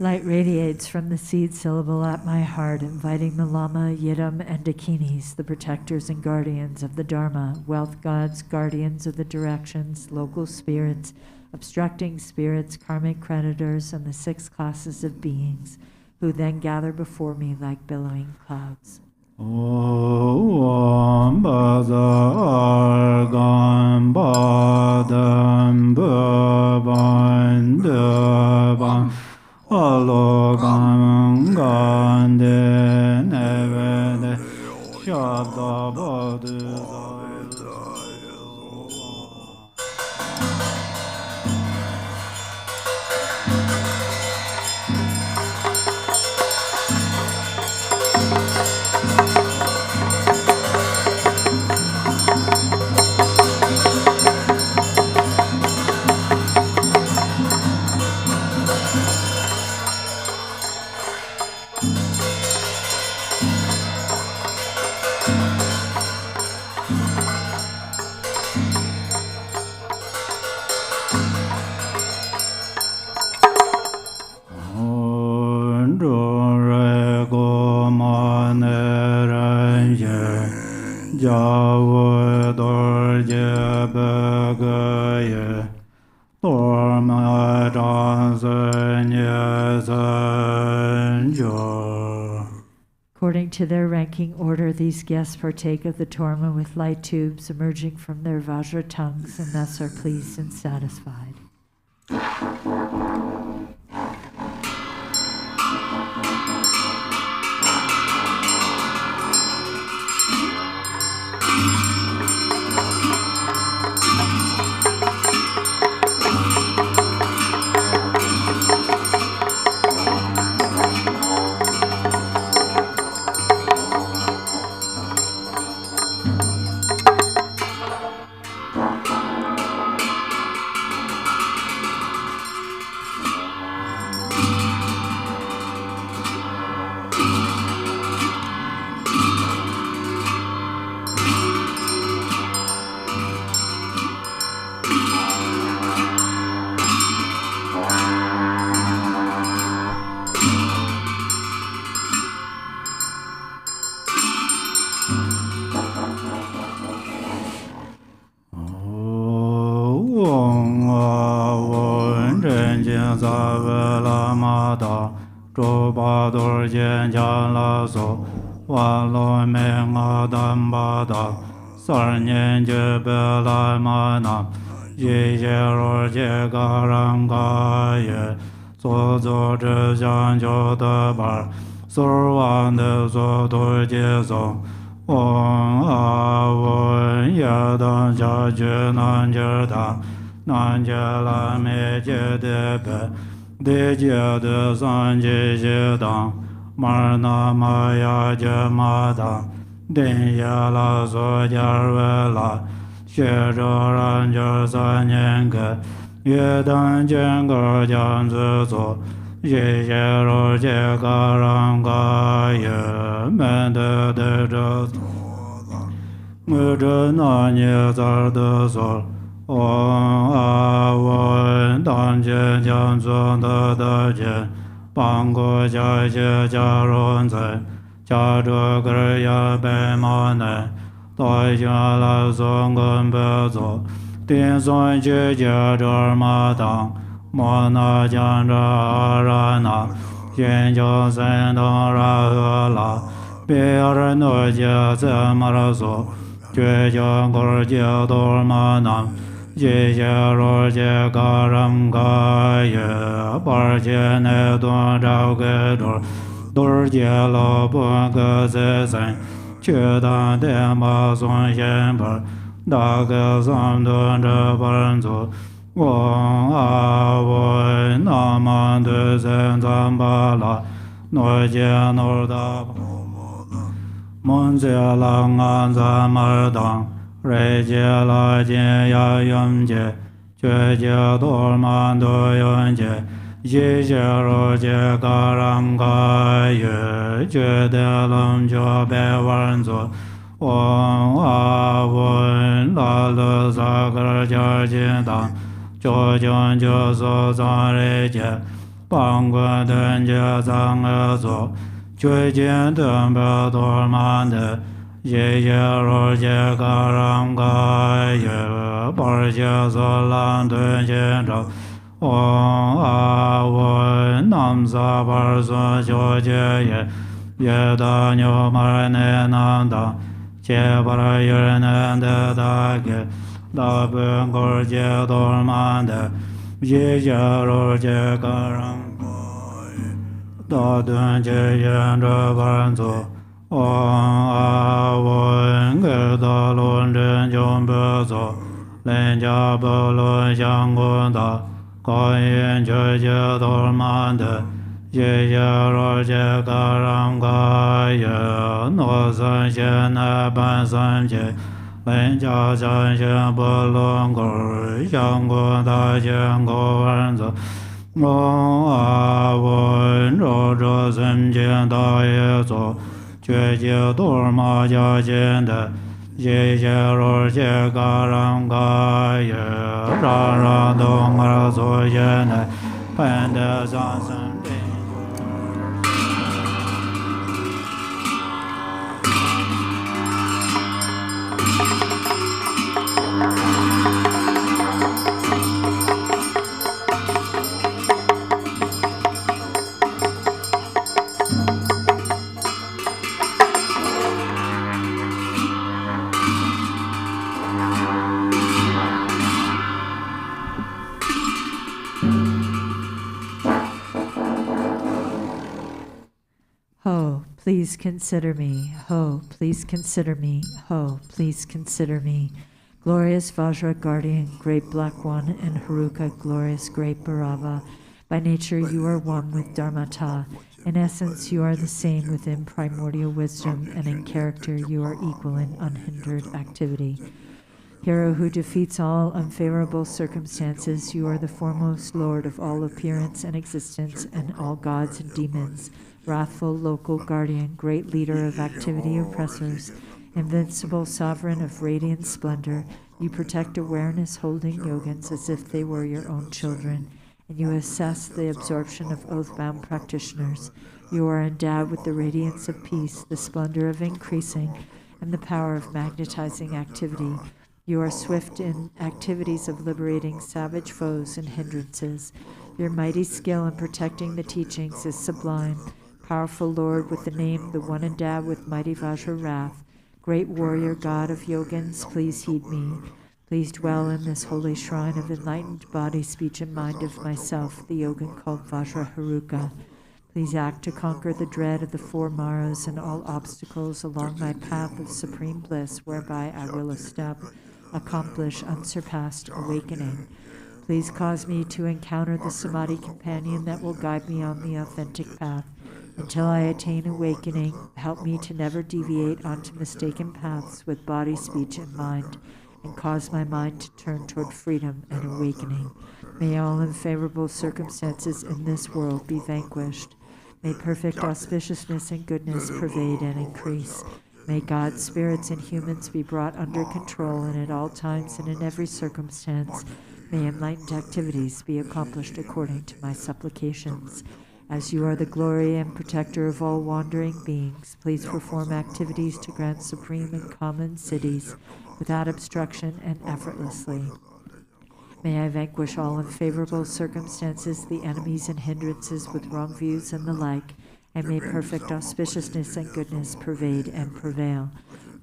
Light radiates from the seed syllable at my heart, inviting the Lama, Yidam, and Dakinis, the protectors and guardians of the Dharma, wealth gods, guardians of the directions, local spirits, obstructing spirits, karmic creditors, and the 6 classes of beings, who then gather before me like billowing clouds. Om Baza Argan Badam Baban Devan Alo Gan De Neve Shabda Badu According to their ranking order, these guests partake of the Torma with light tubes emerging from their Vajra tongues, and thus are pleased and satisfied. sa lama da chopa dorjen la so wa lo me nga damba da sar nyen je be la ma na ye ye ro je ga ram ga ye so zo zhe xiang jiu de bar sur wan de so do jie so Om A Wen Ya Dan Jia Jue Nan Jie Da Nan Jie La Me Jie De Pe De Jie De San Jie Jie Dang Mar Na Ma Ya Jie Ma Da Den Ya La So Jia Wei La Xue Zhe Ran Jie San Nian Ge Yue Dan Jian Ge Jian Zi Zuo Ye Ye Ro Jie Ga Ran Ga Ye Men De De Zhe Ngư zhe na nye zar de sol Om A Wen Dan Jie Jian Zun De De Jie Bang Gu Jia Xie Jia Run Zai Jia Zhe Ge Ya Bei Ma Ne Dai Jia La Song Gen Be Zo Din Sun Jie Jie Zhe Ma Dang Ma Na Jian Zhe A Ra Na Yin Jiao Sen Dong Ra He La Bi Er Nu Jie Zi Ma Ra So Jue Jiao Gor Jie Dor Ma Nam Jie Jie Ro Jie Ga Ram Ga Ye Bar Jie Ne Dong Zhao Ge Dor Dor Jie Lo Bun Ge Zi Sen Qu Dan De Ma Song Xian Bar Da Ge Sam Dun Zhe Ban Zu Wang A Wen Na Man De Zen Dharmapala Nor Jie Nor Da Mon Jie Lang An Zan Mar Dang Rei Jie La Jin Ya Yum Jie Jue Jie Dor Man Do Yun Jie Yi Jie Ro Jie Ga Ram Ga Ye Jue De Lum Jue Bei Wan Zu Wang A Wen La Le Sa Ge Jia Jin Dang Zhou Jian Jiu Su Zang Rei Jie Bang Guan Den Jie Zang E Zu Jue Jian Den Be Dor Man De Ye Ye Ro Jie Ga Ram Ga Ye Bar Jie Su Lan Dun Jin Zhao Wang A Wen Nam Sa Bar Sun Jiu Jie Ye Ye Da Niu Mar Ne Nan Da Jie Bar Yer Ne De Da Ge Da Ben Gor Jie Dor Man De Ye Ye Ro Jie Ga Ram Da Dun Jie Yan Zhe Ban Zu Wang A Wen Ge Da Lun Zhen Jiong Be Zu Lin Jia Be Lun Xiang Gun Da Ga Yin Jie Jie Dor Man De Ye Ye Ro Jie Ga Ram Ga Ye No San Xian Na Ban San Jie Lin Jia Xian Xian Be Lun Gor Xiang Gun Da Jian Go Wan Zu Wang A Wen Zhou Zhe Sen Jian Da Ye Zu Jue Jie Dor Ma Jia Jian De Ye Ye Ro Jie Ga Ram Ga Ye Ra Ra Dong Ra Zu Ye Ne Pan De San Sen Bin Ho, please consider me. Ho, please consider me. Ho, please consider me. Glorious Vajra guardian, great black one, and Haruka, glorious great Bhairava. By nature you are one with Dharmata. In essence you are the same within primordial wisdom, and in character you are equal in unhindered activity. Hero who defeats all unfavorable circumstances, you are the foremost lord of all appearance and existence and all gods and demons. Wrathful local guardian, great leader of activity oppressors, invincible sovereign of radiant splendor, you protect awareness holding yogins as if they were your own children, and you assess the absorption of oath-bound practitioners. You are endowed with the radiance of peace, the splendor of increasing, and the power of magnetizing activity. You are swift in activities of liberating savage foes and hindrances. Your mighty skill in protecting the teachings is sublime. Powerful Lord with the name, the one endowed with mighty Vajra wrath. Great warrior, God of yogins, please heed me. Please dwell in this holy shrine of enlightened body, speech, and mind of myself, the yogin called Vajra Haruka. Please act to conquer the dread of the four maras and all obstacles along my path of supreme bliss, whereby I will accomplish unsurpassed awakening. Please cause me to encounter the samadhi companion that will guide me on the authentic path. Until I attain awakening, help me to never deviate onto mistaken paths with body, speech, and mind, and cause my mind to turn toward freedom and awakening. May all unfavorable circumstances in this world be vanquished. May perfect auspiciousness and goodness pervade and increase. May God's spirits and humans be brought under control, and at all times and in every circumstance, may enlightened activities be accomplished according to my supplications. As you are the glory and protector of all wandering beings, please perform activities to grant supreme and common cities without obstruction and effortlessly. May I vanquish all unfavorable circumstances, the enemies and hindrances with wrong views and the like, and may perfect auspiciousness and goodness pervade and prevail.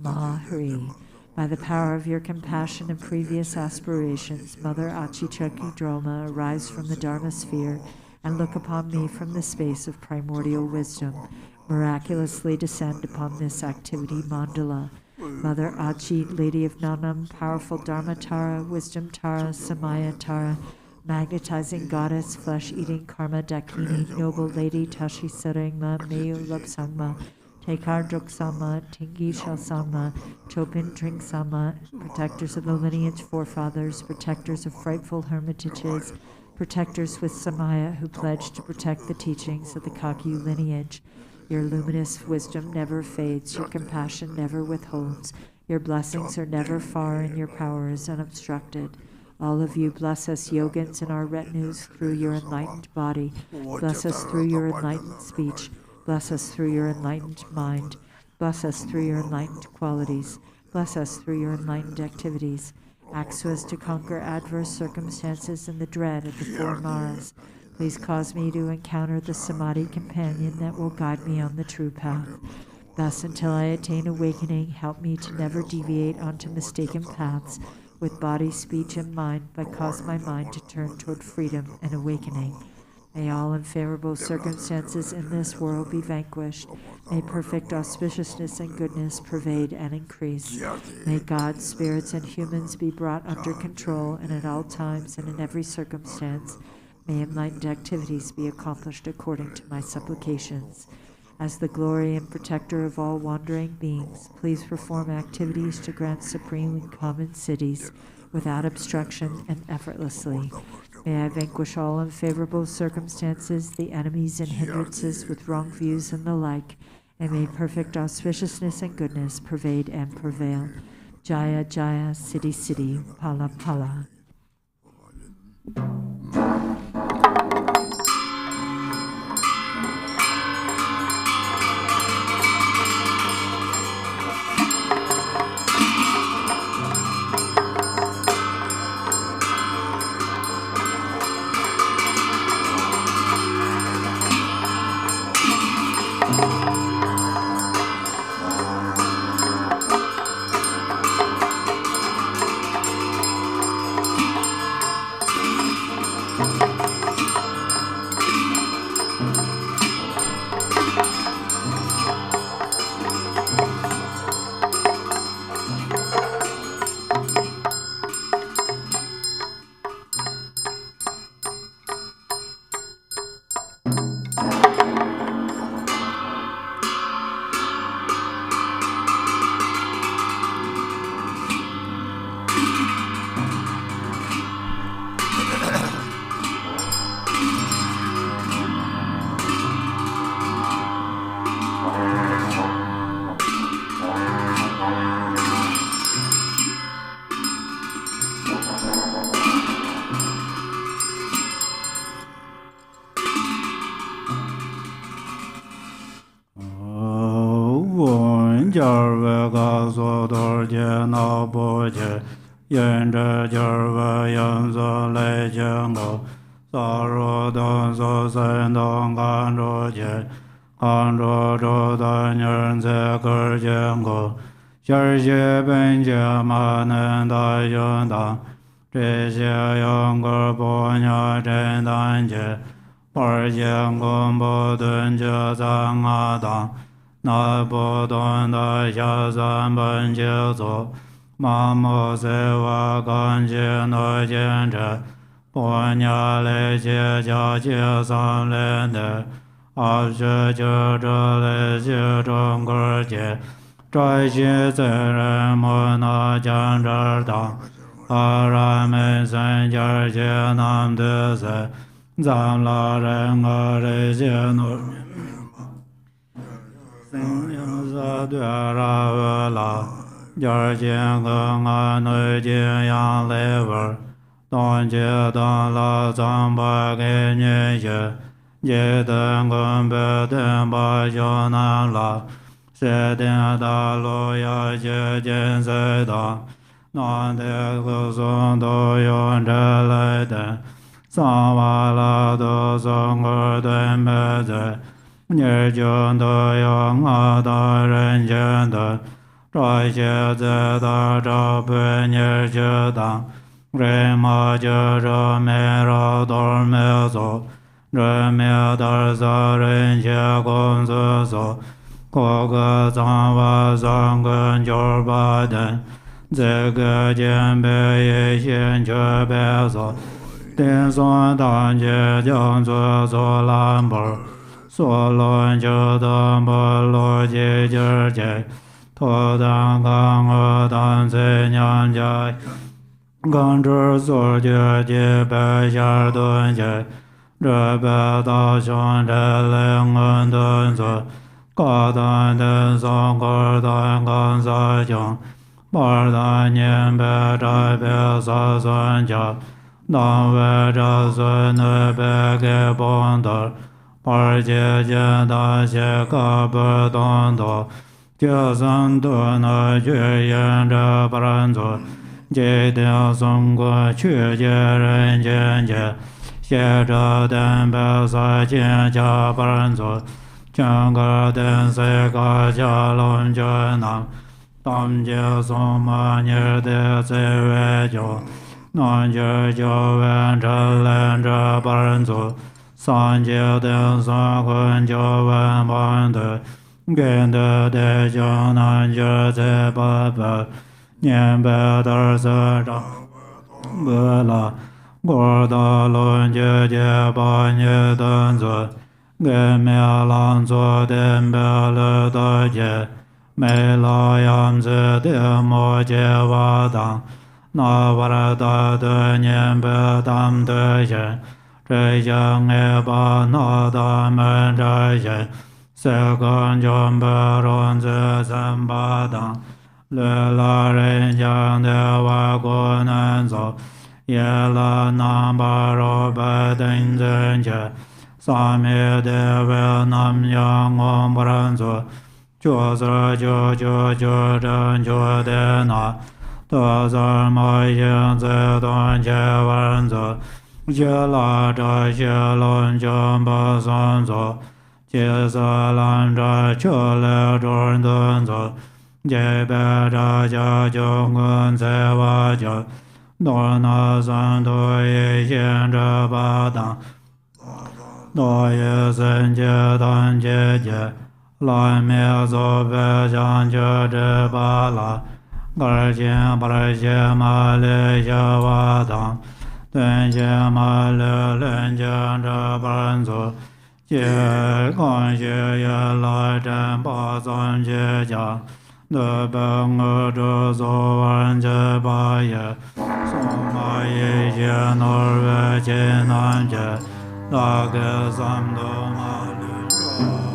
Mahari. By the power of your compassion and previous aspirations, Mother Achichaki Droma, arise from the Dharma sphere and look upon me from the space of primordial wisdom. Miraculously descend upon this activity mandala. Mother Achi, Lady of Nanam, powerful Dharma Tara, Wisdom Tara, Samaya Tara, magnetizing goddess, flesh-eating Karma Dakini, noble lady Tashi Sarengma, Meyu Lapsangma, Tekar Druksama, Tingi Shalsama, Chopin Trinksama, protectors of the lineage forefathers, protectors of frightful hermitages, protectors with Samaya who pledged to protect the teachings of the Kakyu lineage. Your luminous wisdom never fades, your compassion never withholds, your blessings are never far, and your power is unobstructed. All of you bless us yogins and our retinues through your enlightened body. Bless us through your enlightened speech. Bless us through your enlightened mind. Bless us through your enlightened qualities. Bless us through your enlightened activities. Act so as to conquer adverse circumstances and the dread of the four maras. Please cause me to encounter the samadhi companion that will guide me on the true path. Thus, until I attain awakening, help me to never deviate onto mistaken paths with body, speech, and mind, but cause my mind to turn toward freedom and awakening. May all unfavorable circumstances in this world be vanquished. May perfect auspiciousness and goodness pervade and increase. May God's spirits and humans be brought under control, and at all times and in every circumstance, may enlightened activities be accomplished according to my supplications. As the glory and protector of all wandering beings, please perform activities to grant supreme and common cities without obstruction and effortlessly. May I vanquish all unfavorable circumstances, the enemies and hindrances with wrong views and the like, and may perfect auspiciousness and goodness pervade and prevail. Jaya Jaya, Siddhi Siddhi, Pala Pala. Jarvega Sodor Jena Boje yen zhe jier wei yen zi lei jian ge, sa ru dong su sen dong gan zhu jie, gan zhu zhu dan yen zi ge jian ge, xier xie ben jie ma nen dai yun dang, zhi xie yang ge bo nia zhen dan jie, par jian gong bo dun jie zang a dang, na bo dong da xia san ben jie zu, ma mo se wa gan jie no jian zhe, bo nia lei jie jia jie san len de, a shi jie zhe lei jie zhong ge jie, zai xie zhen ren mo na jian zhe dang, a ran men san jia jie nam de se, zang la ren a rei jie no sinh yang sa due ra ve la, jier jian ge nga nui jian yang lei ver, dong jie dong la zang ba ge nian xie, jie den gong be den ba xiao nan la, xie dian da lu ya jie jian sei dang, nan de ge song do yong zhe lei den, sang wa la do song ge dun be zhe, nier jian de yang a da ren jian de, zai xie zi da zhao bui nier jie dang, ren ma jie zhe me ra dor me zo, ren me dar sa ren xie gong zi so, ko ge zang wa zang gen jiao ba den, zi ge jian bei yi xian jue bei so, dian song dan jie jiang zi so lan bo, so lun jie dan bo lu jie jie jie, to dan gang e dan zi nian jia, gang zhi su jie jie bei xia dun jie, zhe bei da xiong zhe ling en dun zi, ga dan den song ge dan gang sa jiang, bar dan nian bei zai bei sa sun jia, dan wei zhe sun nui bei ge bong de, par jie jian dan xie ge bei dong de, jie san du ne jue yan zhe ban zu, jie dian song gu qu jie ren jian jie, xie zhe den bei sa jian jia ban zu, jian ge den sei ge jia long jue nan, dam jie song ma nier de zai wei jiu, nan jie jiu wen zhe len zhe ban zu, san jie den san kun jiu wen ban de, gen de de jiang nan jie zai ba ba, nian bei de se zhang be la, guo da lun jie jie ba nie den zi, gen me lang zu den bei le de jie, mei la yang zi de mo jie wa dang, na wa da de nian bei dam de xian, zhe jiang e ba na da men zhe xian, se gan jian bei rong zi san ba dang, le la ren jiang de wa gu nan zao, ye la nan ba ro bei den zhen jie, sa me de wei nam yang gong bu ren zu, jiu zi jiu jiu jiu zhen jiu de na, de zi ma yin zi dong jie wen zi, jie la zhe xie lun jian ba san zu, jie se lan zhe qu le zhong dun zi, jie bei zhe jia jiong gun cai wa jia, do na san du yi xian zhe ba dang, do yi sen jie dan jie jie, lan me zu bei xiang jie zhe ba la, gar jian bar xie ma li xie wa dang, dun xie ma li len jian zhe ban zu, jie gang xie ye la zhen ba zang jie jia, de ben ge zhe zu wan jie ba ye, song ma yi xie nor wei jie nan jie, da ge sam du ma lu zhe ba.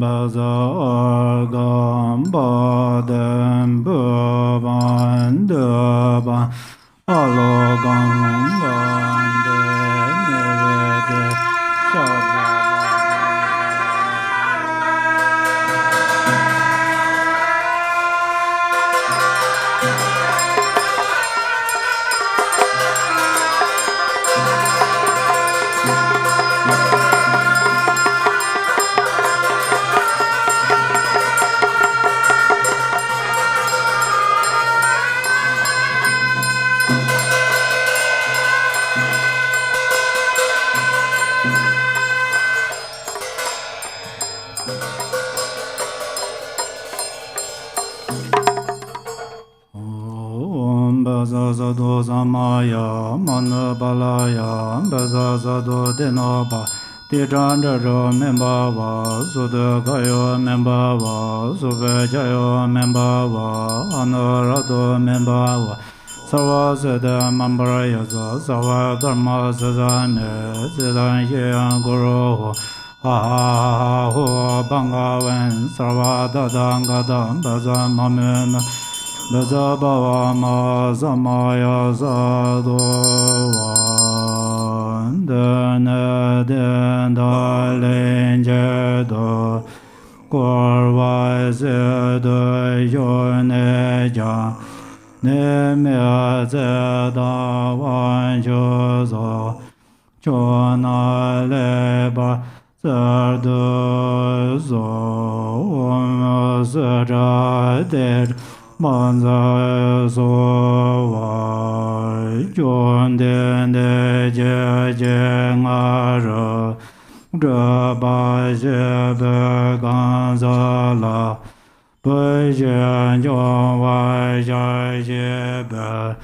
baza orgam badem buban duban alogam bande nevede shabba. Bazazado Samaya, Manabalaya, Bazazado Denoba, Tijandaro Membawa, Sudakayo Membawa, Suvejayo Membawa, Anurado Membawa, Sarvasada Mambrayaza, Sarva Dharma Sazane, Zidan Yan Guru, Ha Ho Bangavan, Sarva Dadangadam, Bazamamena. Baza Bava Ma Samaya Sado Dana Denda Lenje Do Korvai Zedo Yone Jan Nemya Zeda Wan Jozo Chona Leba Sardo Zo Zara Der Manza Sova John de Jengara Draba Jebe Ganzala Bajan Jova Jebe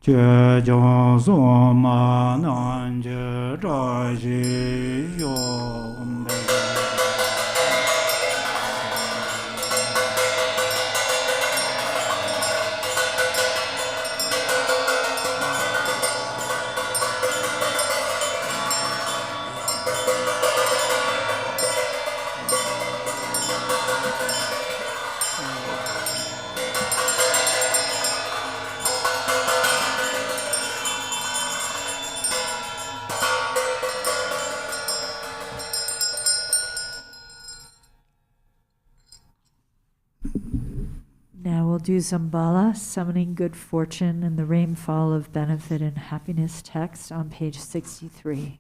Jejong Soma Nanje Raji Yom. Now we'll do Zambala, summoning good fortune and the rainfall of benefit and happiness text on page 63.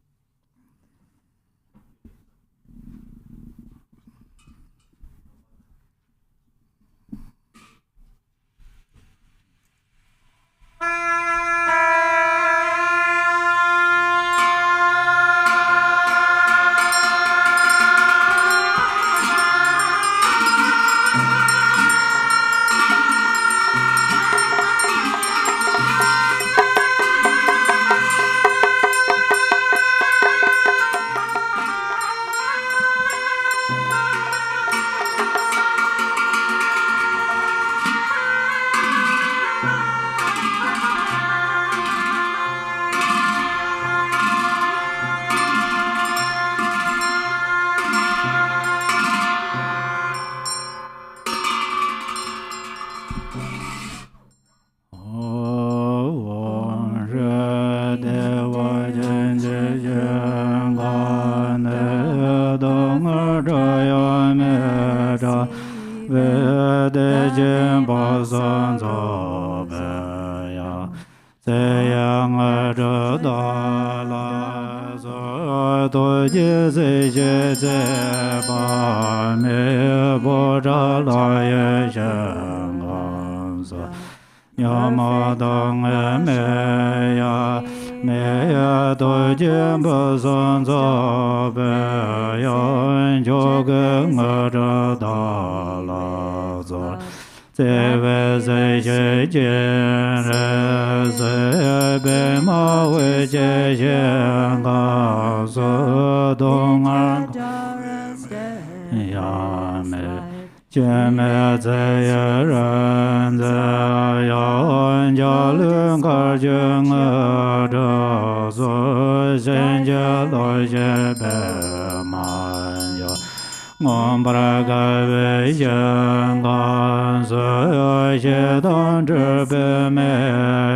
ngom para ga ve yen gan so ye don zhe be me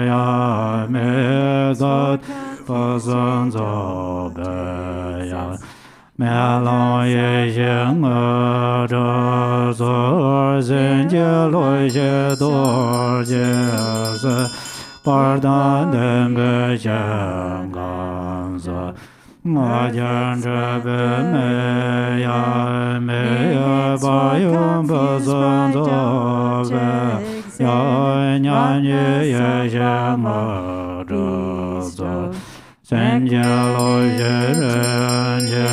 ya me ga pa san zo be ya me la ye yen ge zhe zo zhen jie lo ye do jie se par dan den be yen gan so ngā jiān zhē bē mē yā bā yōng bā sāng zō bē yā nyān yé yé yé mā zhō zō sēn jē lō yé rēn jē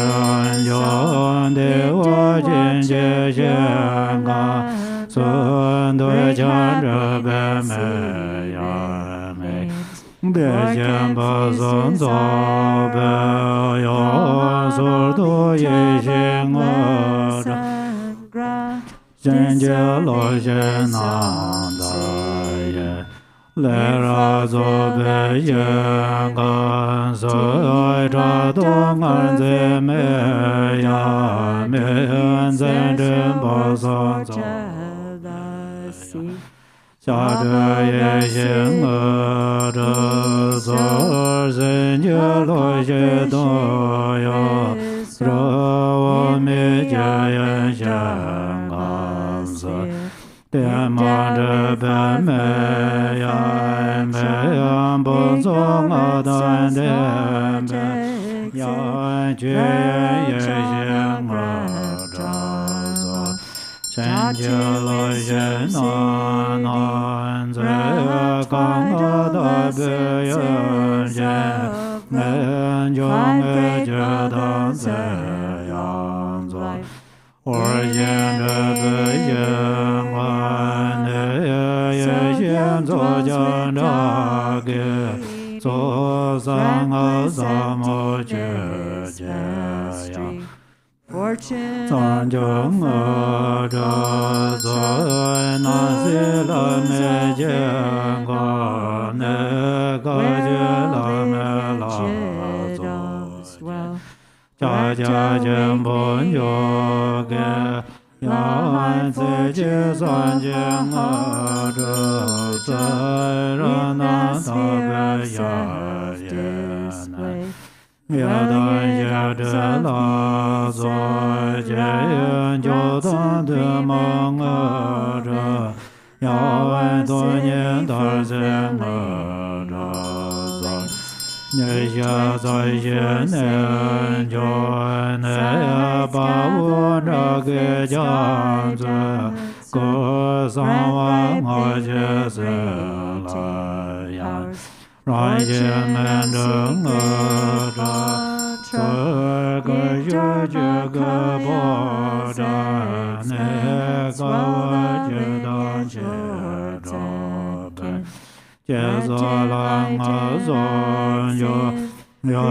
yōng dē wā jīn jē yé ngā sōn dō jiān zhē bē mē yā mē bē jiān bā sāng zō bē sō dō yé xīn ngā rā jiān jē lō yé nāng dā yé lē rā zō bē yé ngā sō rā dō ngān zē mē yā mē zēn zhēn bā sāng zō xia zhē yé xīn ngā rā sō zēn jē lō yé dō yā rā wā mē jē yé xiān ngā sā tē mā zhē bē mē yā bō sō ngā dān dē bē yā jē yé xiān ngā rā sā chēn jē lō yé nān zē kāng ngā dā bē yé jē ngēn jōng ngē jē dāng zē yāng zō wā yēn zhē bē yé ngā nē yé yēn zō jiān rā gē zō sā ngā sā mō chē jē yāng San jōng ngā rā zō nā sī lā mē jē ngā nē gā jē lā mē lā zō chā chā jēn bōn yō gē yā sē jē san jē ngā rā sē rā nā tā bē yā yē nā yā dā yā dā lā zō jē yān jō tān tē mā ngā rā yā wān tō nyēn tā sē ngā rā zō nyē yā sā yē nē jō nē yā bā wō rā gē jān zē gō sā wā ngā jē sē lā yā rā yē mēn rā ngā rā sā gā yā jē gā bā rā nē gā wā jē dā jē rā bē jē sā lā ngā sā yō yā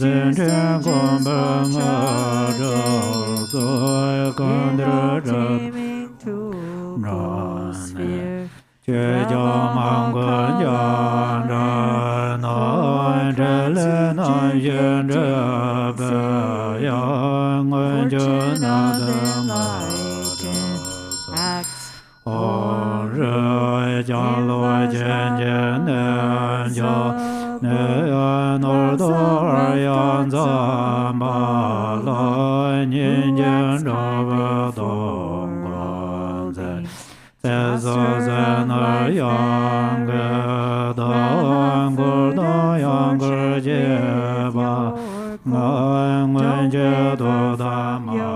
zēn chēn gōng bē ngā rā sā gāng dē rā rā nē jē jā māng gā jā rā nā rē lē nā yēn rē bē yā ngā jē nā bē ngā rā sā rē jā lō jēn jēn nē jā nē yā nōr dō yān zā mā lā nīn jēn rā bē dōng gān zē zē sā zē nā yāng gē dāng gōr dā yāng gōr jē bā ngā ngōn jē dō dā mā yā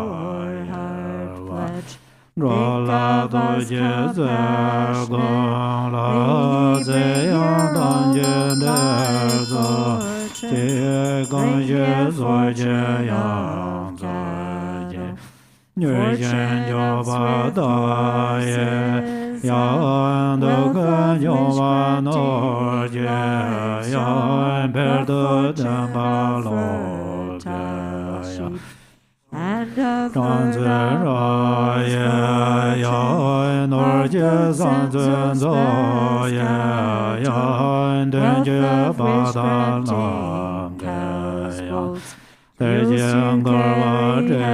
wā rō lā dō jē zē gōng lā zē yāng dāng jē dē zō jē gōng jē zō jē yāng zō jē nyē yēn jō bā dā yē yāng dō gāng jō bā nō jē yāng bēr dō dāng bā lō jē yāng Trāng zē rā yē yāng nōr jē sāng zēn zō yē yāng dēn jē bā dā lāng gē yāng tē jēng gār wā jē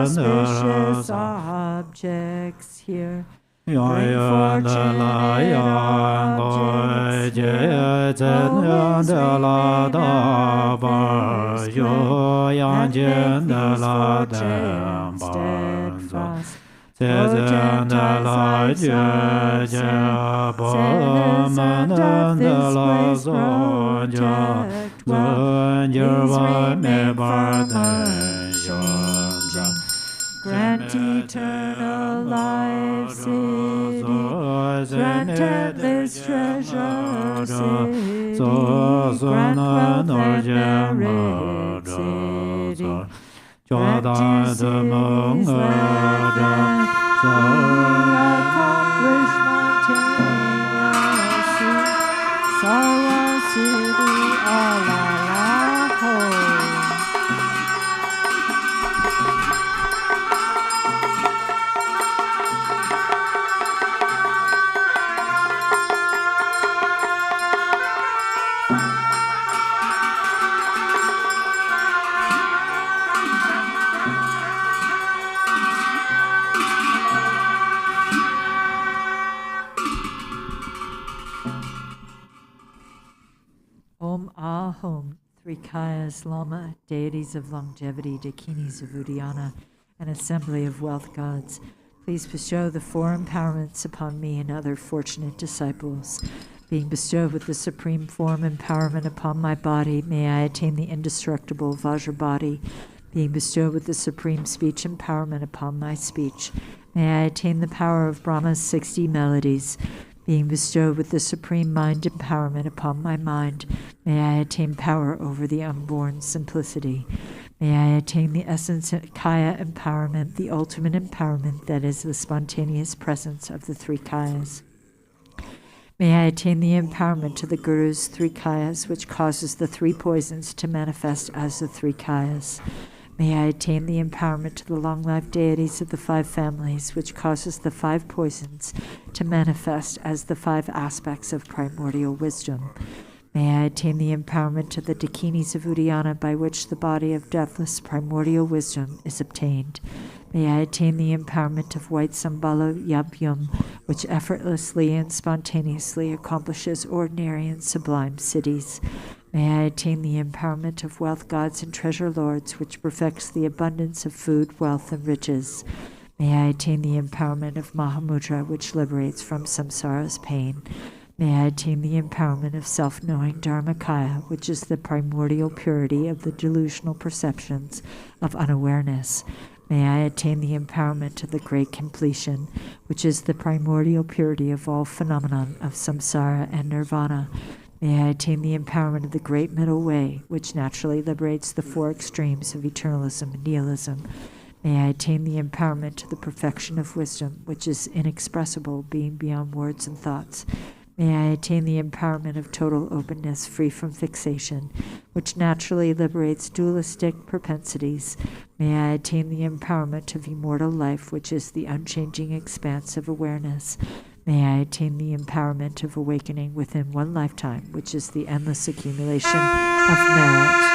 Auspicious objects here. Bring fortune and objects. je zen de la da ba yo yang jin de la da ba zen de la je ba man de la zo ja zun je ba me ba de yo grant eternal life, city, grant endless treasure, city, grant wealth and merit, city, grant to cities land and accomplish my Sarwa city, Alalaho. Ahom, three Kayas, Lama, deities of longevity, dakinis of Uddiyana, and assembly of wealth gods, please bestow the four empowerments upon me and other fortunate disciples. Being bestowed with the supreme form empowerment upon my body, may I attain the indestructible Vajra body. Being bestowed with the supreme speech empowerment upon my speech, may I attain the power of Brahma's 60 melodies. Being bestowed with the supreme mind empowerment upon my mind, may I attain power over the unborn simplicity. May I attain the essence of Kaya empowerment, the ultimate empowerment that is the spontaneous presence of the three Kayas. May I attain the empowerment to the Guru's three Kayas, which causes the three poisons to manifest as the three Kayas. May I attain the empowerment to the long-life deities of the five families, which causes the five poisons to manifest as the five aspects of primordial wisdom. May I attain the empowerment to the dakinis of Uddiyana, by which the body of deathless primordial wisdom is obtained. May I attain the empowerment of white Sambala Yabhyum, which effortlessly and spontaneously accomplishes ordinary and sublime cities. May I attain the empowerment of wealth gods and treasure lords, which perfects the abundance of food, wealth, and riches. May I attain the empowerment of Mahamudra, which liberates from samsara's pain. May I attain the empowerment of self-knowing Dharmakaya, which is the primordial purity of the delusional perceptions of unawareness. May I attain the empowerment of the great completion, which is the primordial purity of all phenomenon of samsara and nirvana. May I attain the empowerment of the great middle way, which naturally liberates the four extremes of eternalism and nihilism. May I attain the empowerment to the perfection of wisdom, which is inexpressible, being beyond words and thoughts. May I attain the empowerment of total openness, free from fixation, which naturally liberates dualistic propensities. May I attain the empowerment of immortal life, which is the unchanging expanse of awareness. May I attain the empowerment of awakening within one lifetime, which is the endless accumulation of merit.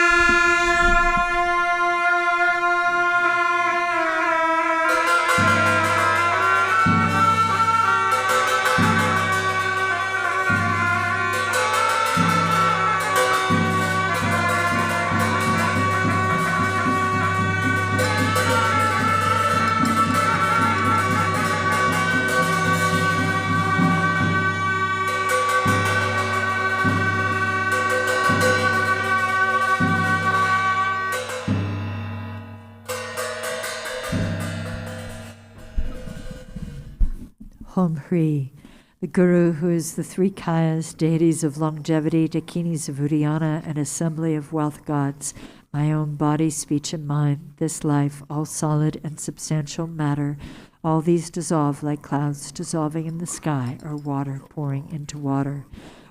Hom Hri, the Guru, who is the three Kayas, deities of longevity, dakinis of Uddiyana, and assembly of wealth gods, my own body, speech, and mind, this life, all solid and substantial matter, all these dissolve like clouds dissolving in the sky or water pouring into water,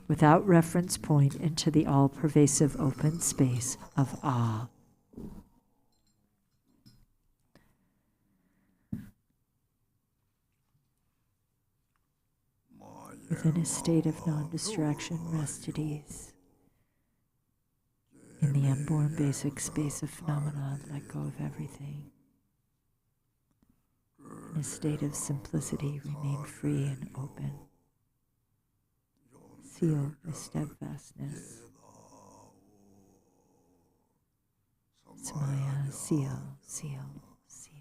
without reference point into the all-pervasive open space of Ah. Within a state of non-distraction, rest at ease. In the unborn basic space of phenomenon, let go of everything. In a state of simplicity, remain free and open. seal my steadfastness. Samaya, seal, seal, seal.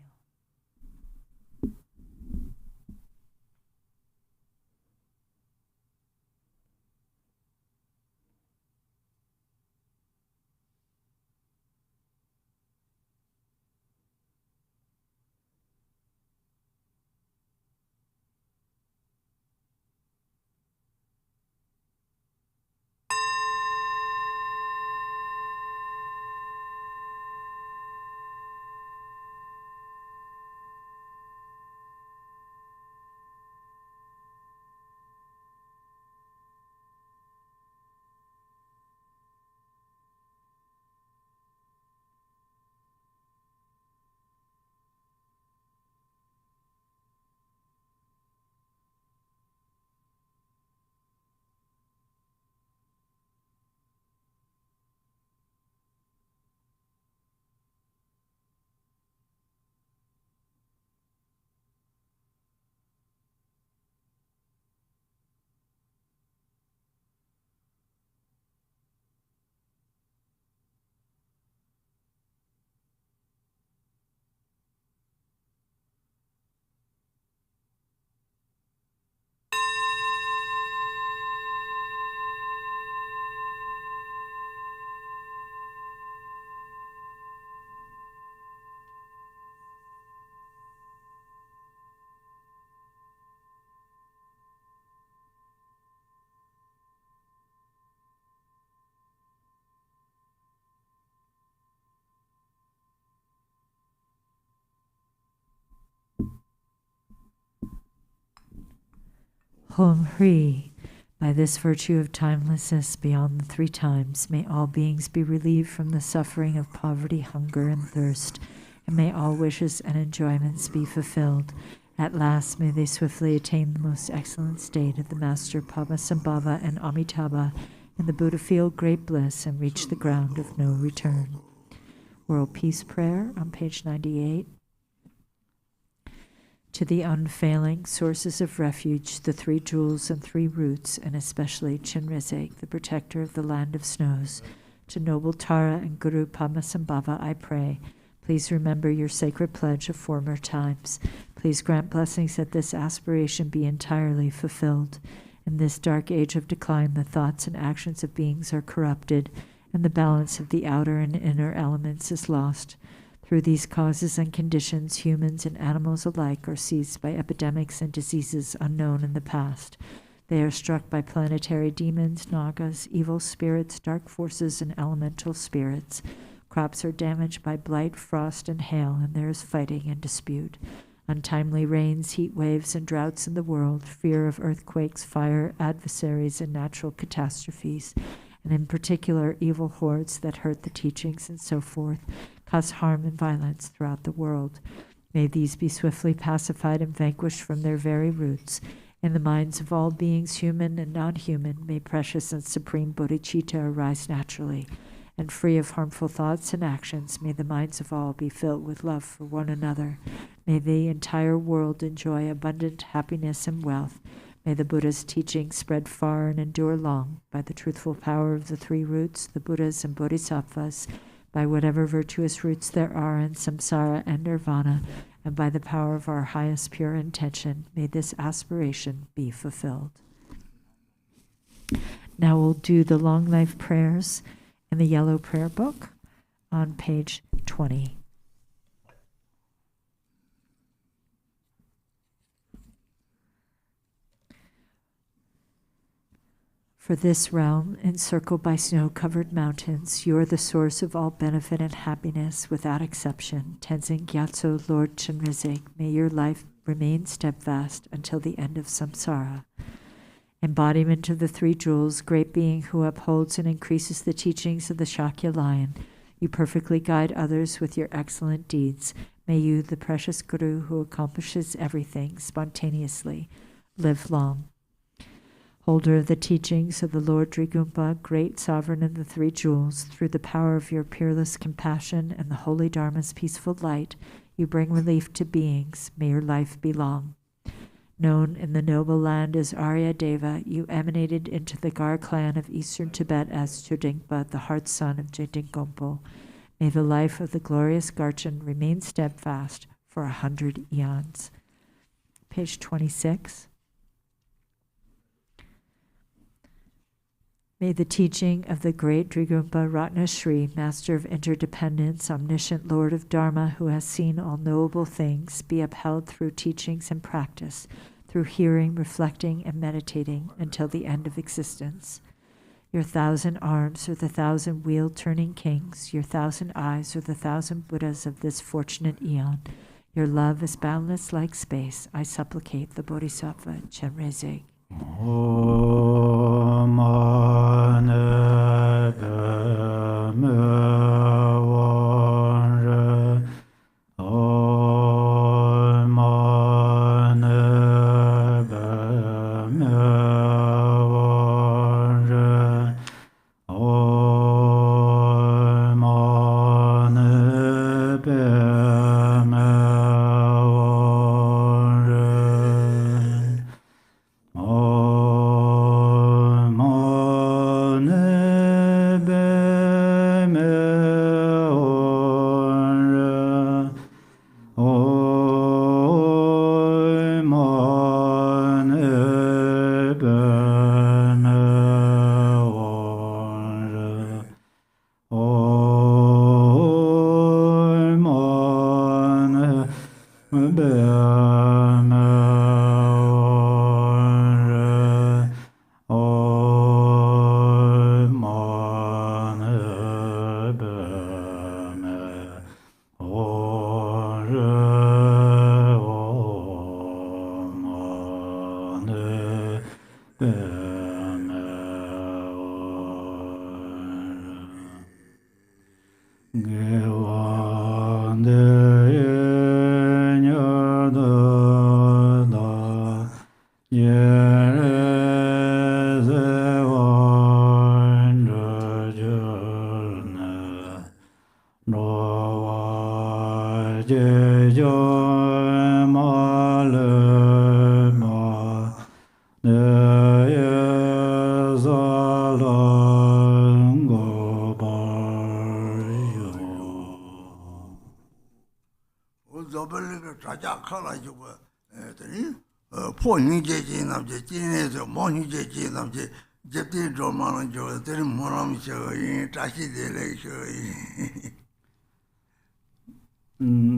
Hom Hri, by this virtue of timelessness beyond the three times, may all beings be relieved from the suffering of poverty, hunger, and thirst, and may all wishes and enjoyments be fulfilled. At last, may they swiftly attain the most excellent state of the Master Padmasambhava and Amitabha, and the Buddha feel great bliss and reach the ground of no return. World Peace Prayer on page 98. To the unfailing sources of refuge, the three jewels and three roots, and especially Chinrizig, the protector of the land of snows, to noble Tara and Guru Padmasambhava, I pray, please remember your sacred pledge of former times. Please grant blessings that this aspiration be entirely fulfilled. In this dark age of decline, the thoughts and actions of beings are corrupted, and the balance of the outer and inner elements is lost. Through these causes and conditions, humans and animals alike are seized by epidemics and diseases unknown in the past. They are struck by planetary demons, nagas, evil spirits, dark forces, and elemental spirits. Crops are damaged by blight, frost, and hail, and there is fighting and dispute. Untimely rains, heat waves, and droughts in the world, fear of earthquakes, fire, adversaries, and natural catastrophes, and in particular evil hordes that hurt the teachings and so forth, cause harm and violence throughout the world. May these be swiftly pacified and vanquished from their very roots. In the minds of all beings, human and non-human, may precious and supreme bodhicitta arise naturally, and free of harmful thoughts and actions, may the minds of all be filled with love for one another. May the entire world enjoy abundant happiness and wealth. May the Buddha's teachings spread far and endure long by the truthful power of the three roots, the Buddhas and Bodhisattvas, by whatever virtuous roots there are in samsara and nirvana, and by the power of our highest pure intention, may this aspiration be fulfilled. Now we'll do the long life prayers in the yellow prayer book on page 20. For this realm, encircled by snow-covered mountains, you are the source of all benefit and happiness without exception. Tenzin Gyatso, Lord Chenrezig, may your life remain steadfast until the end of samsara. Embodiment of the three jewels, great being who upholds and increases the teachings of the Shakya lion, you perfectly guide others with your excellent deeds. May you, the precious Guru who accomplishes everything spontaneously, live long. Holder of the teachings of the Lord Drigumpa, great sovereign of the three jewels, through the power of your peerless compassion and the holy Dharma's peaceful light, you bring relief to beings. May your life be long. Known in the noble land as Arya Deva, you emanated into the Gar clan of eastern Tibet as Chodingpa, the heart son of Khenpo. May the life of the glorious Garchen remain steadfast for 100 eons. Page 26. May the teaching of the great Drigumpa Ratna Shri, Master of Interdependence, Omniscient Lord of Dharma, who has seen all knowable things, be upheld through teachings and practice, through hearing, reflecting, and meditating until the end of existence. Your 1,000 arms are the 1,000 wheel-turning kings. Your 1,000 eyes are the 1,000 Buddhas of this fortunate eon. Your love is boundless like space. I supplicate the Bodhisattva Chenrezig.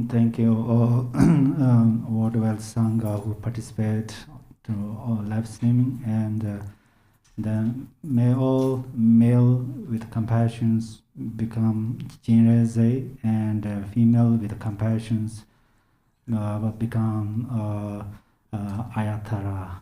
Thank you all worldwide Sangha who participate to all live streaming, and then may all male with compassions become Jinreze, and female with compassions become Ayatara.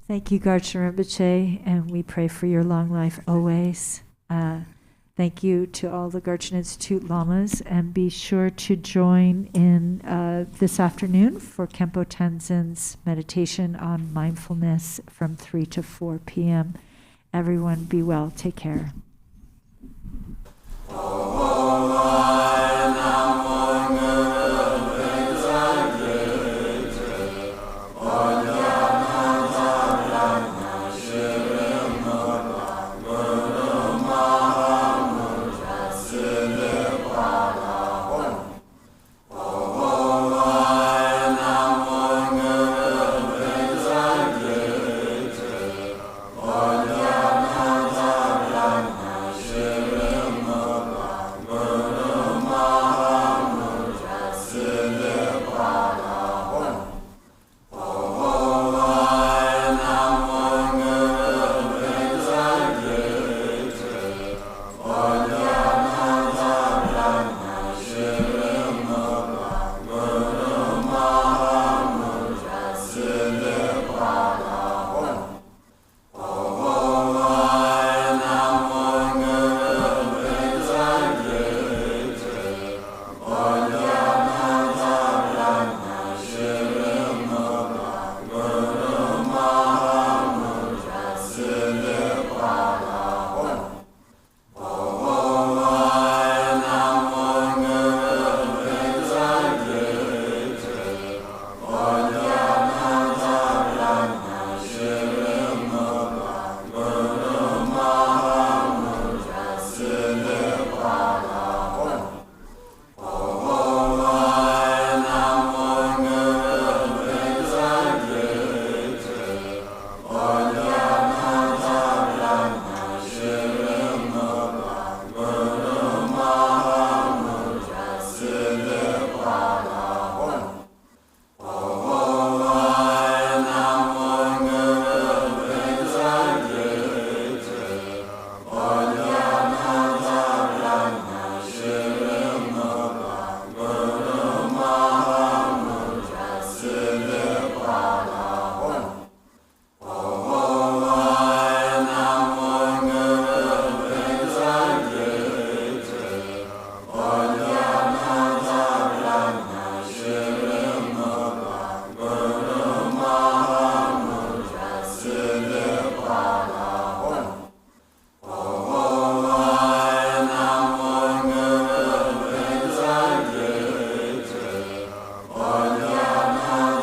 Thank you, Garchen Rinpoche, and we pray for your long life always. Thank you to all the Garchen Institute Lamas, and be sure to join in this afternoon for Khenpo Tenzin's meditation on mindfulness from 3 to 4 p.m. Everyone be well. Take care.